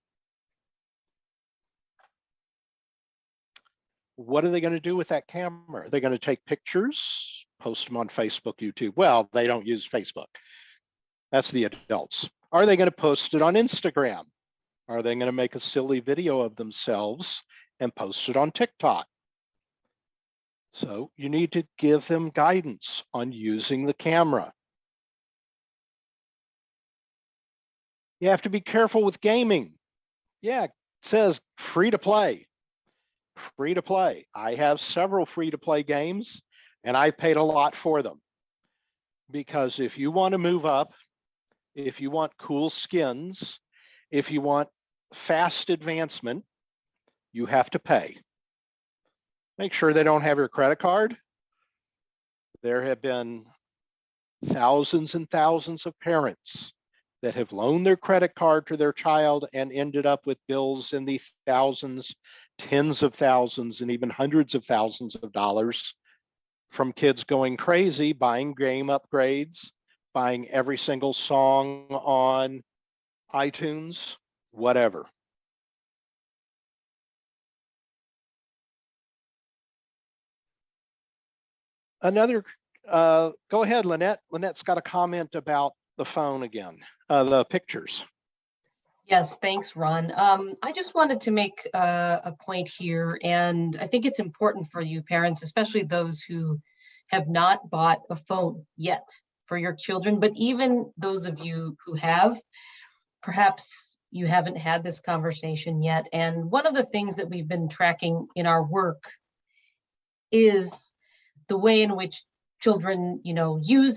What are they going to do with that camera? Are they going to take pictures, post them on Facebook, YouTube? Well, they don't use Facebook. That's the adults. Are they going to post it on Instagram? Are they going to make a silly video of themselves and post it on TikTok? So you need to give them guidance on using the camera. You have to be careful with gaming. Yeah, it says free to play. Free to play. I have several free to play games and I paid a lot for them. Because if you want to move up, if you want cool skins, if you want fast advancement, you have to pay. Make sure they don't have your credit card. There have been thousands and thousands of parents that have loaned their credit card to their child and ended up with bills in the thousands, tens of thousands, and even hundreds of thousands of dollars from kids going crazy, buying game upgrades, buying every single song on iTunes, whatever. Another, go ahead, Lynette. Lynette's got a comment about the phone again, the pictures. Yes, thanks, Ron. I just wanted to make a point here, and I think it's important for you parents, especially those who have not bought a phone yet for your children, but even those of you who have, perhaps you haven't had this conversation yet. And one of the things that we've been tracking in our work is the way in which children, use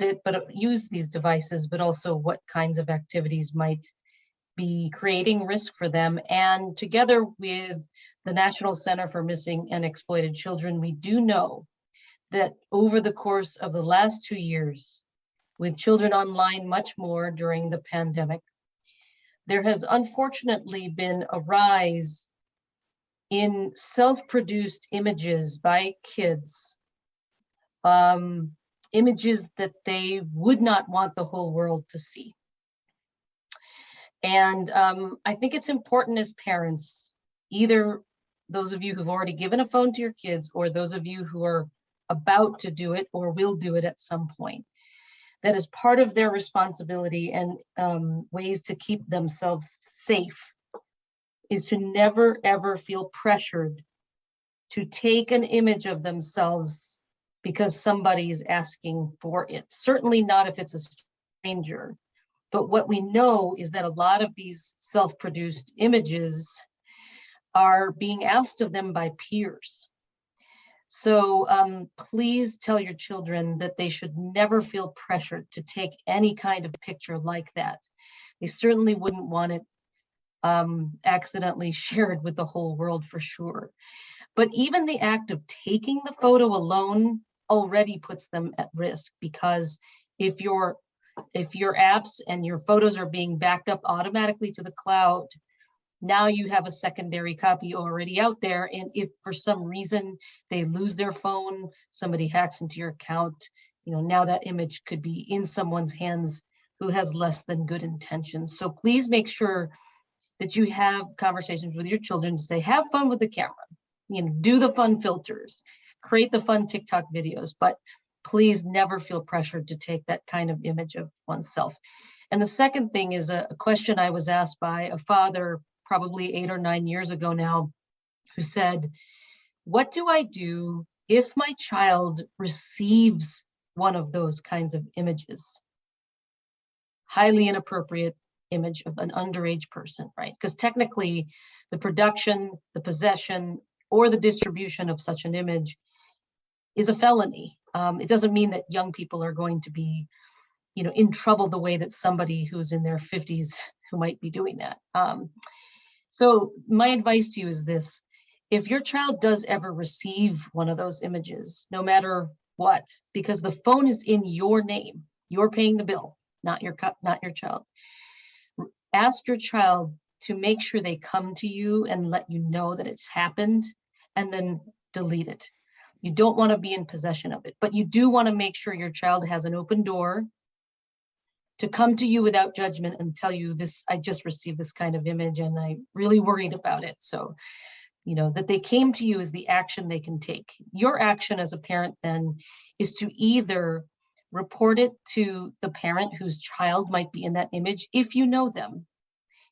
these devices, but also what kinds of activities might be creating risk for them. And together with the National Center for Missing and Exploited Children, we do know that over the course of the last 2 years, with children online much more during the pandemic, there has unfortunately been a rise in self-produced images by kids, images that they would not want the whole world to see. And I think it's important as parents, either those of you who've already given a phone to your kids or those of you who are about to do it or will do it at some point, that is part of their responsibility and ways to keep themselves safe is to never, ever feel pressured to take an image of themselves because somebody is asking for it. Certainly not if it's a stranger. But what we know is that a lot of these self-produced images are being asked of them by peers. So please tell your children that they should never feel pressured to take any kind of picture like that. They certainly wouldn't want it accidentally shared with the whole world for sure. But even the act of taking the photo alone already puts them at risk, because if your apps and your photos are being backed up automatically to the cloud, now you have a secondary copy already out there. And if for some reason they lose their phone, somebody hacks into your account, now that image could be in someone's hands who has less than good intentions. So please make sure that you have conversations with your children to say, have fun with the camera, do the fun filters, create the fun TikTok videos, but please never feel pressured to take that kind of image of oneself. And the second thing is a question I was asked by a father probably 8 or 9 years ago now, who said, what do I do if my child receives one of those kinds of images? Highly inappropriate image of an underage person, right? Because technically the production, the possession, or the distribution of such an image is a felony. It doesn't mean that young people are going to be, in trouble the way that somebody who's in their 50s who might be doing that. So my advice to you is this: if your child does ever receive one of those images, no matter what, because the phone is in your name, you're paying the bill, not your child. Ask your child to make sure they come to you and let you know that it's happened, and then delete it. You don't want to be in possession of it, but you do want to make sure your child has an open door to come to you without judgment and tell you, this, I just received this kind of image and I'm really worried about it. So, that they came to you is the action they can take. Your action as a parent then is to either report it to the parent whose child might be in that image, if you know them.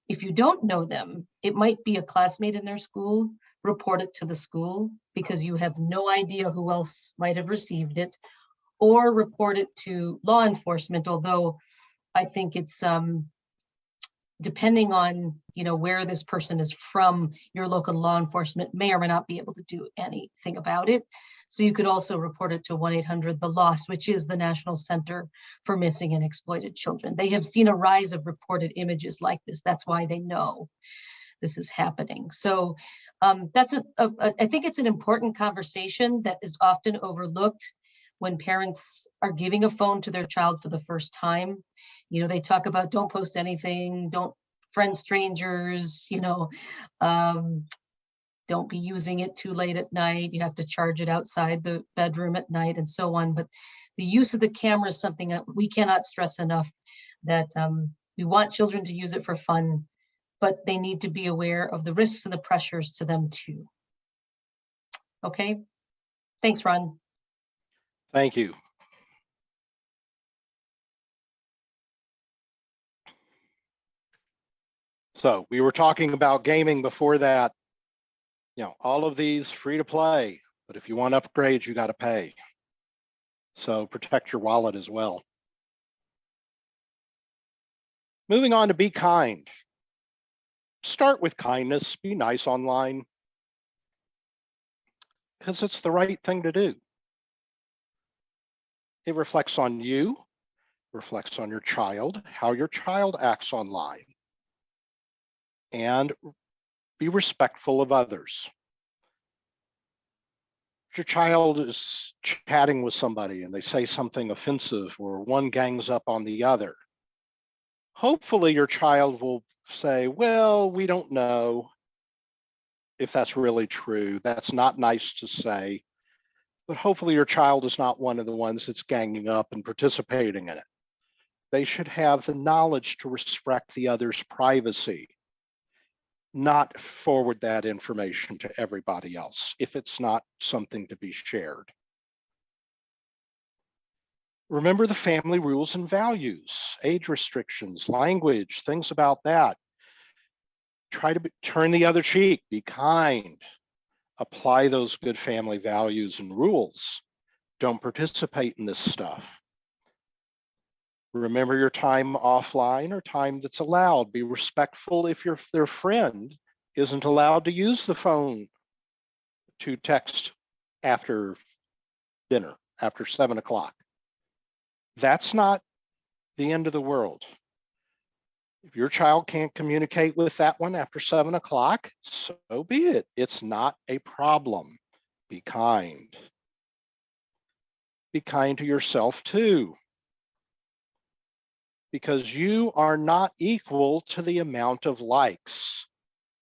If you don't know them, it might be a classmate in their school. Report it to the school because you have no idea who else might have received it, or report it to law enforcement, although I think it's depending on where this person is from, your local law enforcement may or may not be able to do anything about it. So you could also report it to 1-800-THE-LOST, which is the National Center for Missing and Exploited Children. They have seen a rise of reported images like this. That's why they know this is happening. So that's I think it's an important conversation that is often overlooked when parents are giving a phone to their child for the first time. They talk about don't post anything, don't friend strangers, don't be using it too late at night. You have to charge it outside the bedroom at night and so on. But the use of the camera is something that we cannot stress enough, that we want children to use it for fun, but they need to be aware of the risks and the pressures to them too. Okay, thanks, Ron. Thank you. So we were talking about gaming before that. All of these free to play, but if you want upgrades, you got to pay. So protect your wallet as well. Moving on to be kind. Start with kindness, be nice online, because it's the right thing to do. It reflects on you, reflects on your child, how your child acts online, and be respectful of others. If your child is chatting with somebody and they say something offensive or one gangs up on the other, hopefully your child will say, well, we don't know if that's really true. That's not nice to say. But hopefully your child is not one of the ones that's ganging up and participating in it. They should have the knowledge to respect the other's privacy, not forward that information to everybody else if it's not something to be shared. Remember the family rules and values, age restrictions, language, things about that. Try to turn the other cheek, be kind, apply those good family values and rules. Don't participate in this stuff. Remember your time offline or time that's allowed. Be respectful if their friend isn't allowed to use the phone to text after dinner, after 7 o'clock. That's not the end of the world. If your child can't communicate with that one after 7 o'clock, so be it. It's not a problem. Be kind. Be kind to yourself too, because you are not equal to the amount of likes.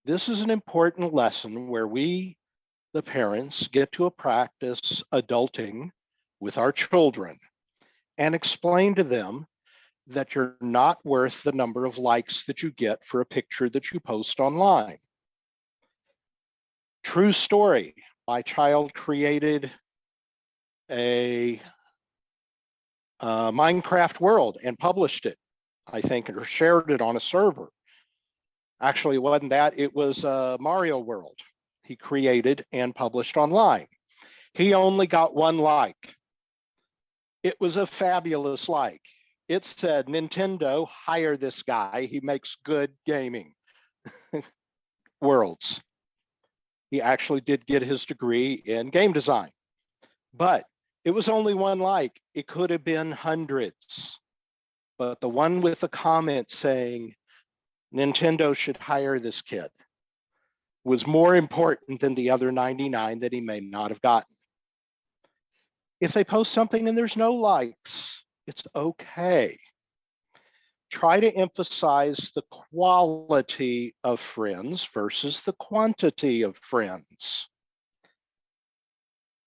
This is an important lesson where we, the parents, get to practice adulting with our children and explain to them that you're not worth the number of likes that you get for a picture that you post online. True story, my child created a Minecraft world and published it, I think, or shared it on a server. Actually, it wasn't that. It was Mario World. He created and published online. He only got one like. It was a fabulous like. It said, Nintendo, hire this guy. He makes good gaming. Worlds. He actually did get his degree in game design, but it was only one like. It could have been hundreds, but the one with the comment saying Nintendo should hire this kid was more important than the other 99 that he may not have gotten. If they post something and there's no likes, it's okay. Try to emphasize the quality of friends versus the quantity of friends.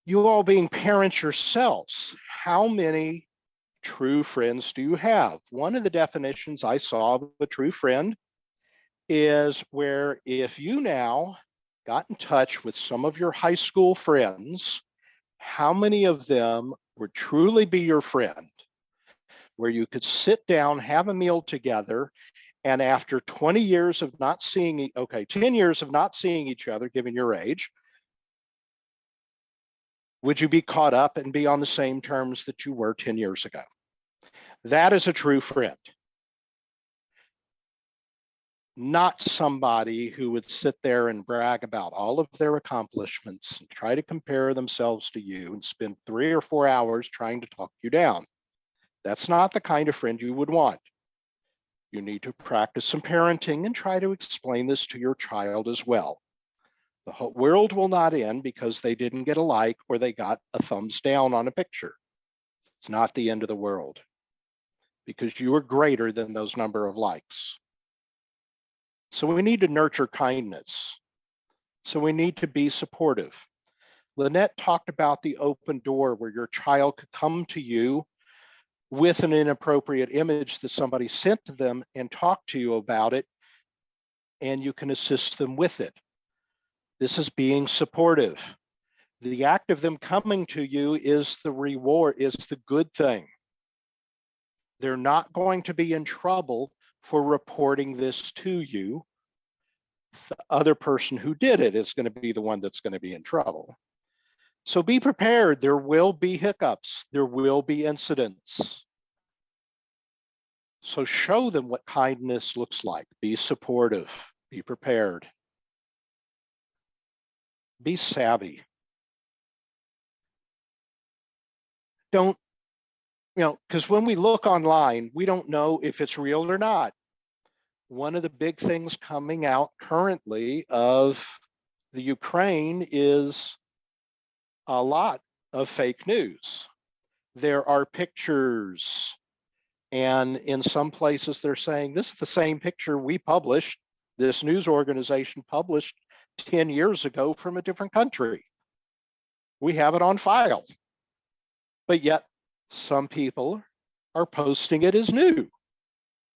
You all being parents yourselves, how many true friends do you have? One of the definitions I saw of a true friend is where if you now got in touch with some of your high school friends, how many of them would truly be your friend? Where you could sit down, have a meal together, and after 20 years of not seeing, 10 years of not seeing each other, given your age, would you be caught up and be on the same terms that you were 10 years ago? That is a true friend. Not somebody who would sit there and brag about all of their accomplishments and try to compare themselves to you and spend 3 or 4 hours trying to talk you down. That's not the kind of friend you would want. You need to practice some parenting and try to explain this to your child as well. The whole world will not end because they didn't get a like or they got a thumbs down on a picture. It's not the end of the world because you are greater than those number of likes. So we need to nurture kindness. So we need to be supportive. Lynette talked about the open door where your child could come to you with an inappropriate image that somebody sent to them and talk to you about it, and you can assist them with it. This is being supportive. The act of them coming to you is the reward, is the good thing. They're not going to be in trouble for reporting this to you. The other person who did it is going to be the one that's going to be in trouble. So be prepared. There will be hiccups. There will be incidents. So show them what kindness looks like. Be supportive. Be prepared. Be savvy. Don't, because when we look online, we don't know if it's real or not. One of the big things coming out currently of the Ukraine is a lot of fake news. There are pictures, and in some places they're saying this is the same picture we published, this news organization published 10 years ago from a different country. We have it on file. But yet some people are posting it as new,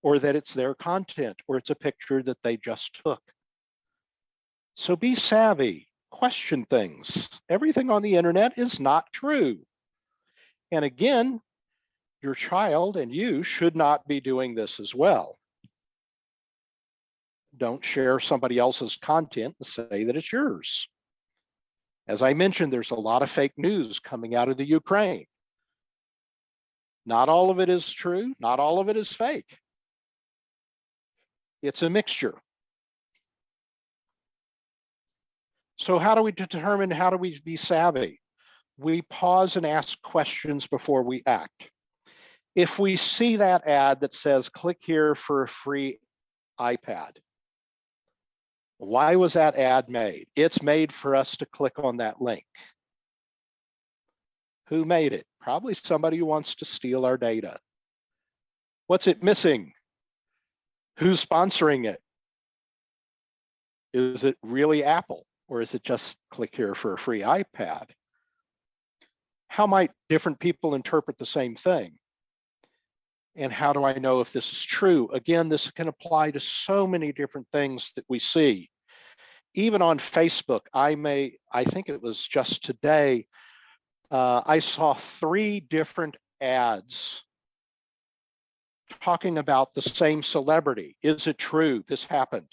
or that it's their content, or it's a picture that they just took. So be savvy, question things. Everything on the internet is not true. And again, your child and you should not be doing this as well. Don't share somebody else's content and say that it's yours. As I mentioned, there's a lot of fake news coming out of the Ukraine. Not all of it is true, not all of it is fake. It's a mixture. So how do we determine, how do we be savvy? We pause and ask questions before we act. If we see that ad that says, click here for a free iPad, why was that ad made? It's made for us to click on that link. Who made it? Probably somebody who wants to steal our data. What's it missing? Who's sponsoring it? Is it really Apple, or is it just click here for a free iPad? How might different people interpret the same thing? And how do I know if this is true? Again, this can apply to so many different things that we see. Even on Facebook, I think it was just today, I saw 3 different ads talking about the same celebrity. Is it true this happened?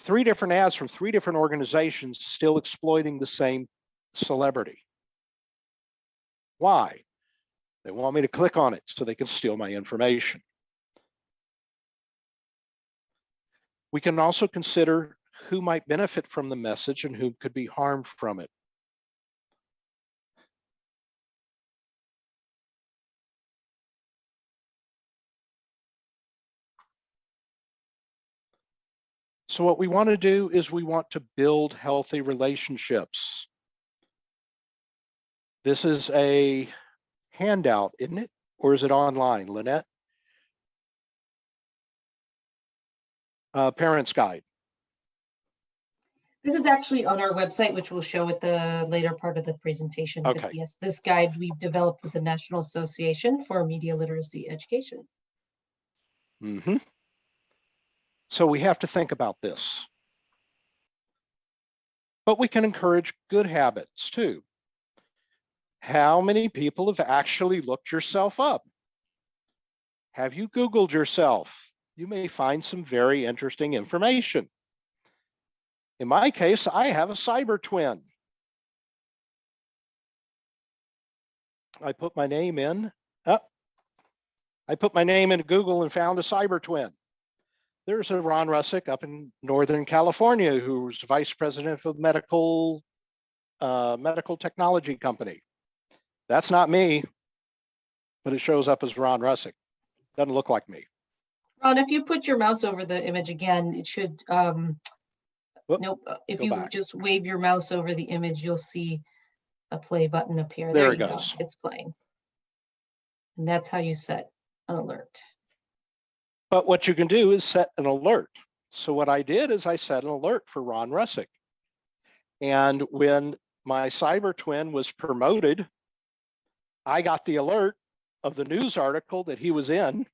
3 different ads from 3 different organizations still exploiting the same celebrity. Why? They want me to click on it so they can steal my information. We can also consider who might benefit from the message and who could be harmed from it. So what we want to do is we want to build healthy relationships. This is a handout, isn't it? Or is it online, Lynette? Parents Guide. This is actually on our website, which we'll show at the later part of the presentation. Okay. But yes, this guide we've developed with the National Association for Media Literacy Education. Mm-hmm. So we have to think about this. But we can encourage good habits too. How many people have actually looked yourself up? Have you Googled yourself? You may find some very interesting information. In my case, I have a cyber twin. I put my name in. I put my name into Google and found a cyber twin. There's a Ron Russick up in Northern California who's vice president of medical technology company. That's not me, but it shows up as Ron Russick. Doesn't look like me. Ron, if you put your mouse over the image again, it should, nope, if you back. just wave your mouse over the image, you'll see a play button appear. There There it you goes. go, it's playing. And that's how you set an alert. But what you can do is set an alert. So what I did is I set an alert for Ron Russick. And when my cyber twin was promoted, I got the alert of the news article that he was in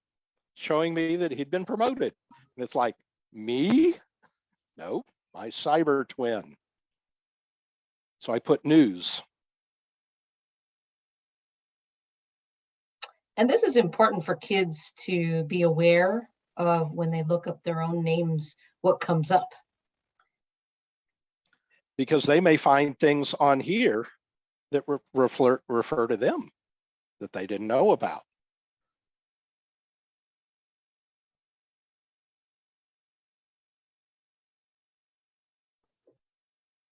showing me that he'd been promoted. And it's like, me? No, my cyber twin. So I put news. And this is important for kids to be aware of when they look up their own names, what comes up. Because they may find things on here that refer to them that they didn't know about.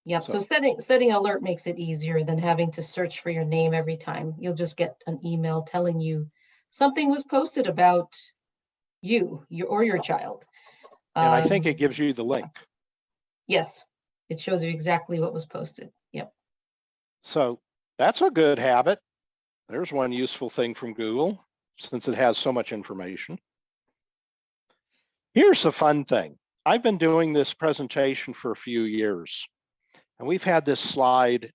Yep, so setting alert makes it easier than having to search for your name every time. You'll just get an email telling you something was posted about you or your child. And I think it gives you the link. Yes, it shows you exactly what was posted. Yep. So that's a good habit. There's one useful thing from Google, since it has so much information. Here's the fun thing. I've been doing this presentation for a few years, and we've had this slide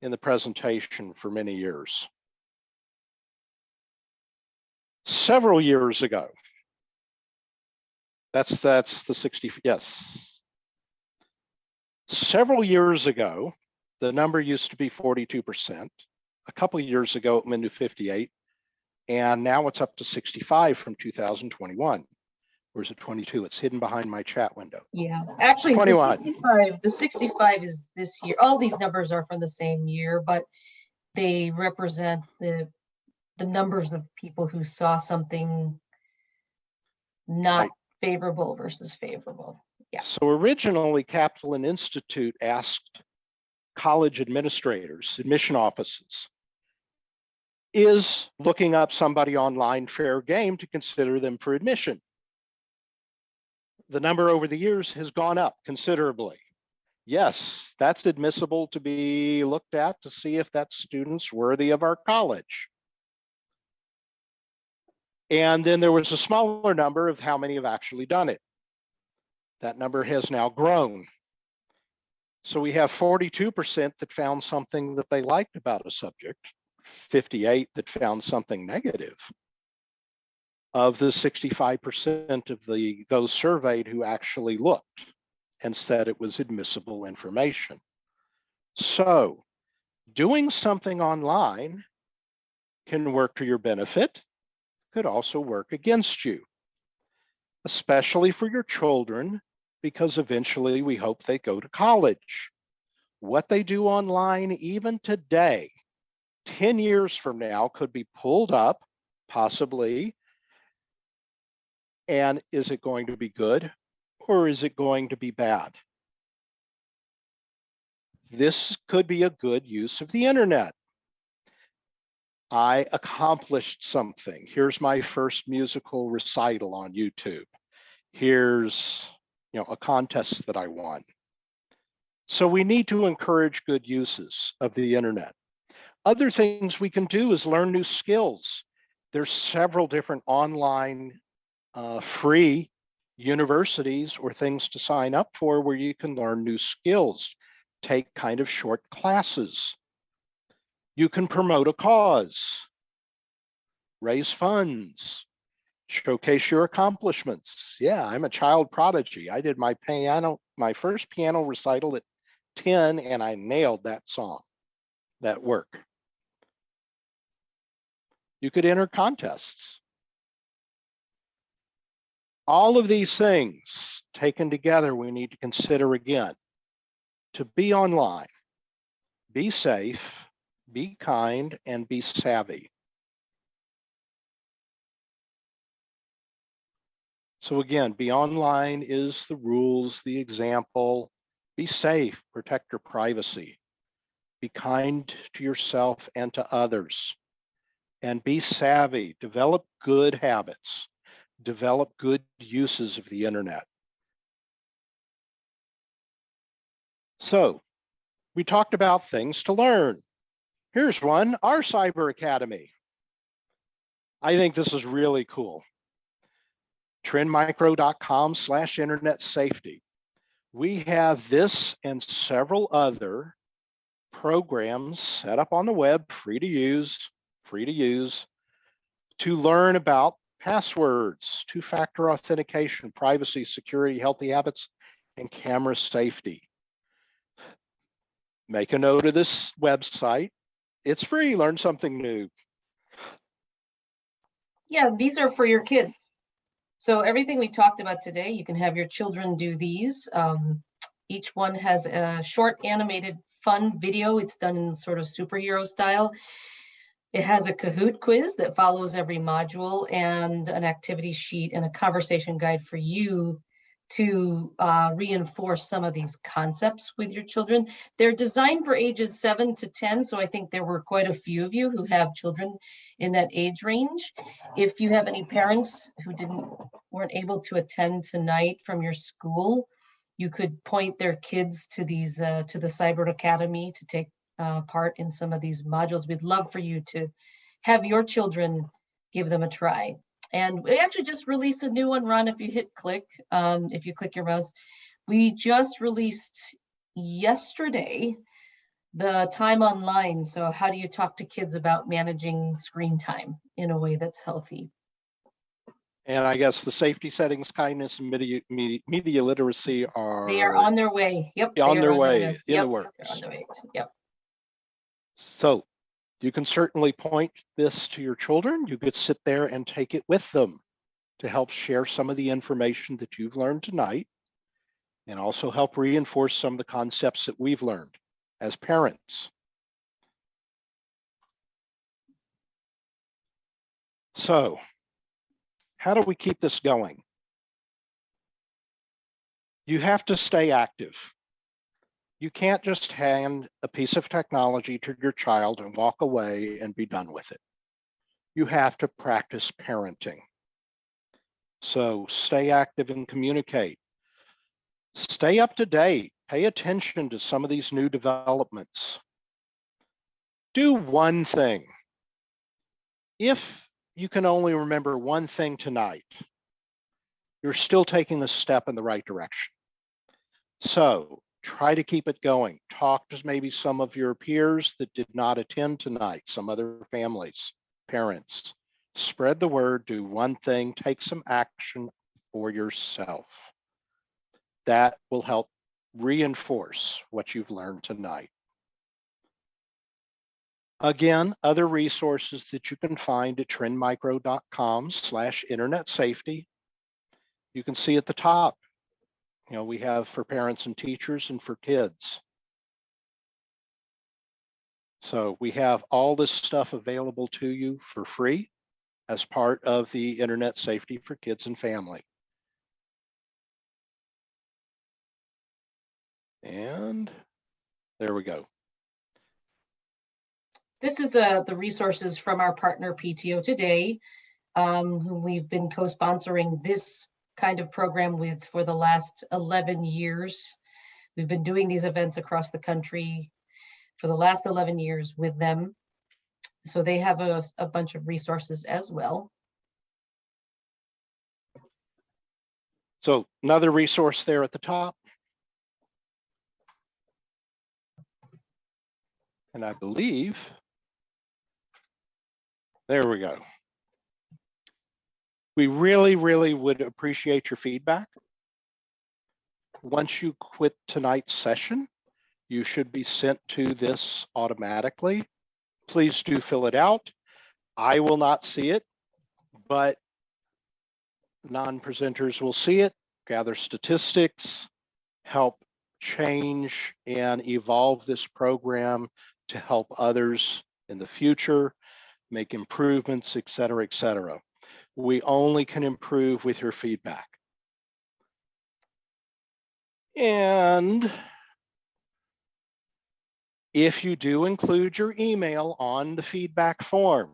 in the presentation for many years. Several years ago, that's the 60, yes. Several years ago, the number used to be 42%. A couple of years ago, it went to 58, and now it's up to 65 from 2021. Or is it 22? It's hidden behind my chat window. Yeah, actually, 21. The 65 is this year. All these numbers are from the same year, but they represent the numbers of people who saw something not favorable versus favorable. Yeah. So originally, Kaplan Institute asked college administrators, admission offices, is looking up somebody online fair game to consider them for admission? The number over the years has gone up considerably. Yes, that's admissible to be looked at to see if that student's worthy of our college. And then there was a smaller number of how many have actually done it. That number has now grown. So we have 42% that found something that they liked about a subject, 58 that found something negative. Of the 65% of those surveyed who actually looked and said it was admissible information. So doing something online can work to your benefit, could also work against you, especially for your children, because eventually we hope they go to college. What they do online, even today, 10 years from now, could be pulled up, possibly. And is it going to be good or is it going to be bad? This could be a good use of the internet. I accomplished something. Here's my first musical recital on YouTube. Here's, a contest that I won. So we need to encourage good uses of the internet. Other things we can do is learn new skills. There's several different online free universities or things to sign up for where you can learn new skills, take kind of short classes. You can promote a cause, raise funds, showcase your accomplishments. Yeah, I'm a child prodigy. I did my first piano recital at 10, and I nailed that song, that work. You could enter contests. All of these things taken together, we need to consider again. To be online, be safe, be kind, and be savvy. So again, be online is the rules, the example. Be safe, protect your privacy. Be kind to yourself and to others. And be savvy, develop good habits, develop good uses of the internet. So we talked about things to learn. Here's one, our Cyber Academy. I think this is really cool. trendmicro.com/internet safety. We have this and several other programs set up on the web, free to use, to learn about passwords, two-factor authentication, privacy, security, healthy habits, and camera safety. Make a note of this website. It's free, learn something new. Yeah, these are for your kids. So everything we talked about today, you can have your children do these. Each one has a short animated fun video. It's done in sort of superhero style. It has a Kahoot quiz that follows every module and an activity sheet and a conversation guide for you to reinforce some of these concepts with your children. They're designed for ages 7 to 10, so I think there were quite a few of you who have children in that age range. If you have any parents who weren't able to attend tonight from your school, you could point their kids to these to the Cyber Academy to take part in some of these modules. We'd love for you to have your children give them a try. And we actually just released a new one, Ron, if you hit click, if you click your mouse. We just released yesterday the time online. So how do you talk to kids about managing screen time in a way that's healthy? And I guess the safety settings, kindness, and media literacy are... They are on their way. Yep. On their way, in the works. They're on their way. Yep. So you can certainly point this to your children. You could sit there and take it with them to help share some of the information that you've learned tonight and also help reinforce some of the concepts that we've learned as parents. So how do we keep this going? You have to stay active. You can't just hand a piece of technology to your child and walk away and be done with it. You have to practice parenting. So stay active and communicate. Stay up to date. Pay attention to some of these new developments. Do one thing. If you can only remember one thing tonight, you're still taking a step in the right direction. So try to keep it going. Talk to maybe some of your peers that did not attend tonight, some other families, parents. Spread the word, do one thing, take some action for yourself. That will help reinforce what you've learned tonight. Again, other resources that you can find at trendmicro.com/internet safety. You can see at the top, we have for parents and teachers and for kids. So we have all this stuff available to you for free as part of the Internet Safety for Kids and Family. And there we go. This is the resources from our partner PTO Today, whom we've been co-sponsoring this kind of program with for the last 11 years. We've been doing these events across the country for the last 11 years with them. So they have a bunch of resources as well. So another resource there at the top. And I believe, there we go. We really, really would appreciate your feedback. Once you quit tonight's session, you should be sent to this automatically. Please do fill it out. I will not see it, but non-presenters will see it, gather statistics, help change and evolve this program to help others in the future, make improvements, et cetera, et cetera. We only can improve with your feedback. And if you do include your email on the feedback form,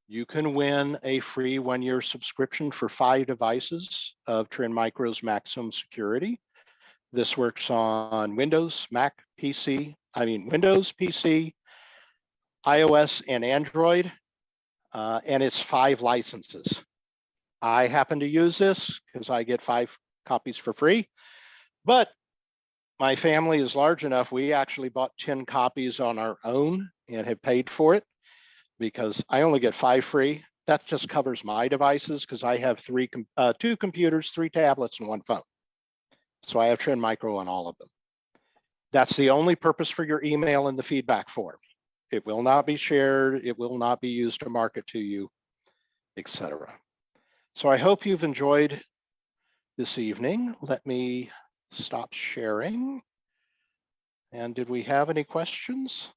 you can win a free 1-year subscription for 5 devices of Trend Micro's Maximum Security. This works on Windows, Windows, PC, iOS, and Android, and it's 5 licenses. I happen to use this because I get 5 copies for free, but my family is large enough. We actually bought 10 copies on our own and have paid for it because I only get 5 free. That just covers my devices because I have 2 computers, 3 tablets, and 1 phone. So I have Trend Micro on all of them. That's the only purpose for your email in the feedback form. It will not be shared. It will not be used to market to you, etc. So I hope you've enjoyed this evening. Let me stop sharing. And did we have any questions?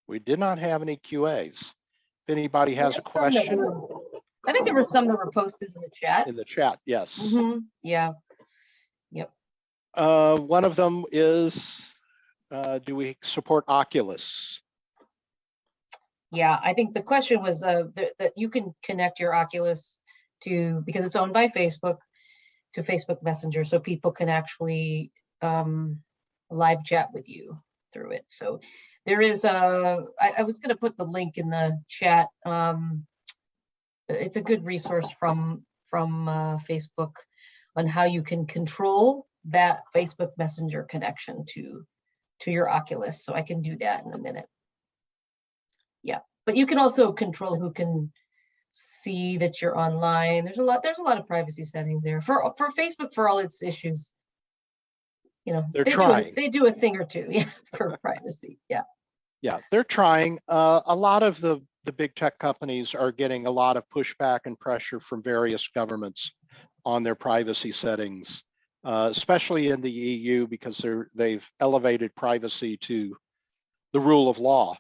We did not have any QAs. If anybody has a question. I think there were some that were posted in the chat. In the chat, yes. Mm-hmm. Yeah. Yep. One of them is, do we support Oculus? Yeah, I think the question was that you can connect your Oculus to, because it's owned by Facebook, to Facebook Messenger, so people can actually live chat with you through it. So there is I was going to put the link in the chat. It's a good resource from Facebook on how you can control that Facebook Messenger connection to your Oculus. So I can do that in a minute. Yeah, but you can also control who can see that you're online. There's a lot of privacy settings there for Facebook, for all its issues. You know, they do a thing or two, yeah, for privacy. Yeah. Yeah, they're trying. A lot of the big tech companies are getting a lot of pushback and pressure from various governments on their privacy settings, especially in the EU, because they've elevated privacy to the rule of law.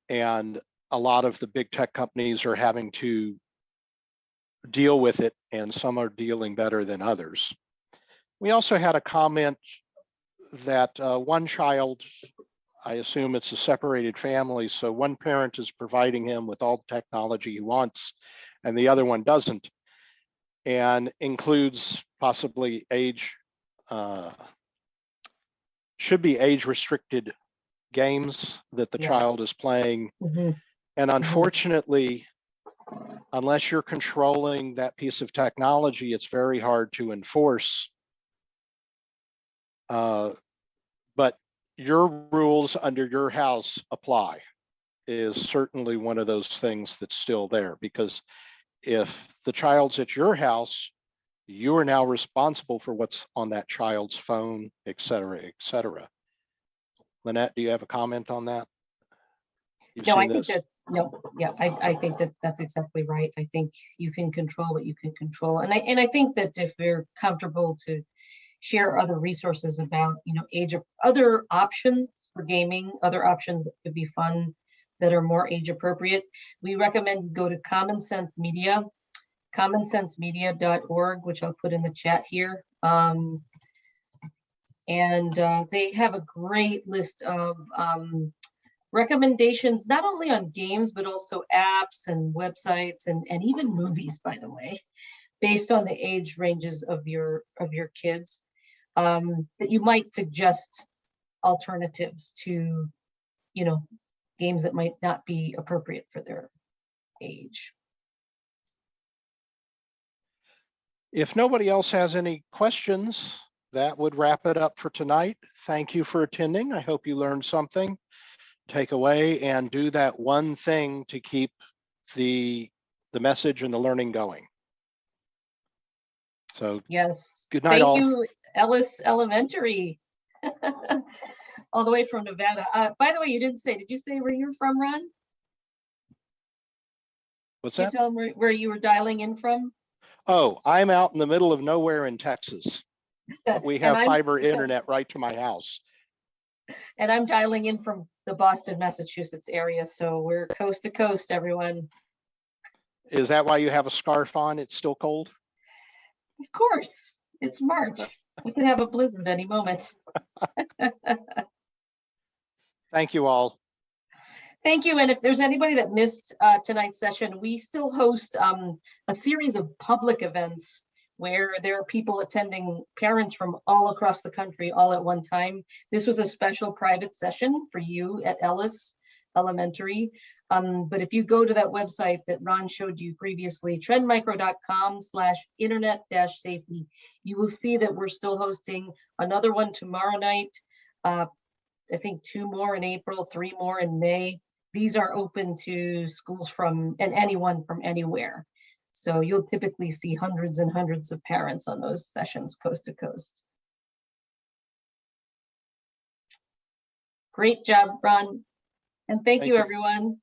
And a lot of the big tech companies are having to deal with it, and some are dealing better than others. We also had a comment that one child, I assume it's a separated family, so one parent is providing him with all the technology he wants, and the other one doesn't, and includes possibly should be age restricted games that the child is playing. Mm-hmm. And unfortunately, unless you're controlling that piece of technology, it's very hard to enforce. But your rules under your house apply is certainly one of those things that's still there, because if the child's at your house, you are now responsible for what's on that child's phone, et cetera, et cetera. Lynette, do you have a comment on that? No, I think that, no, yeah, I think that that's exactly right. I think you can control what you can control. And I think that if you're comfortable to share other resources about, other options for gaming, other options that could be fun that are more age appropriate. We recommend you go to Common Sense Media, commonsensemedia.org, which I'll put in the chat here. They have a great list of recommendations, not only on games, but also apps and websites and even movies, by the way, based on the age ranges of your kids, that you might suggest alternatives to, games that might not be appropriate for their age. If nobody else has any questions, that would wrap it up for tonight. Thank you for attending. I hope you learned something. Take away and do that one thing to keep the message and the learning going. So yes, good night, thank all. you, Ellis Elementary, all the way from Nevada. By the way, you didn't say, did you say where you're from, Ron? What's Did that? you tell them where you were dialing in from? Oh, I'm out in the middle of nowhere in Texas. We have fiber internet right to my house. And I'm dialing in from the Boston, Massachusetts area. So we're coast to coast, everyone. Is that why you have a scarf on? It's still cold? Of course, it's March. We could have a blizzard any moment. Thank you all. Thank you. And if there's anybody that missed tonight's session, we still host a series of public events where there are people attending, parents from all across the country, all at one time. This was a special private session for you at Ellis Elementary. But if you go to that website that Ron showed you previously, trendmicro.com/internet-safety, you will see that we're still hosting another one tomorrow night. I think 2 more in April, 3 more in May. These are open to schools and anyone from anywhere. So you'll typically see hundreds and hundreds of parents on those sessions coast to coast. Great job, Ron. And thank you, everyone.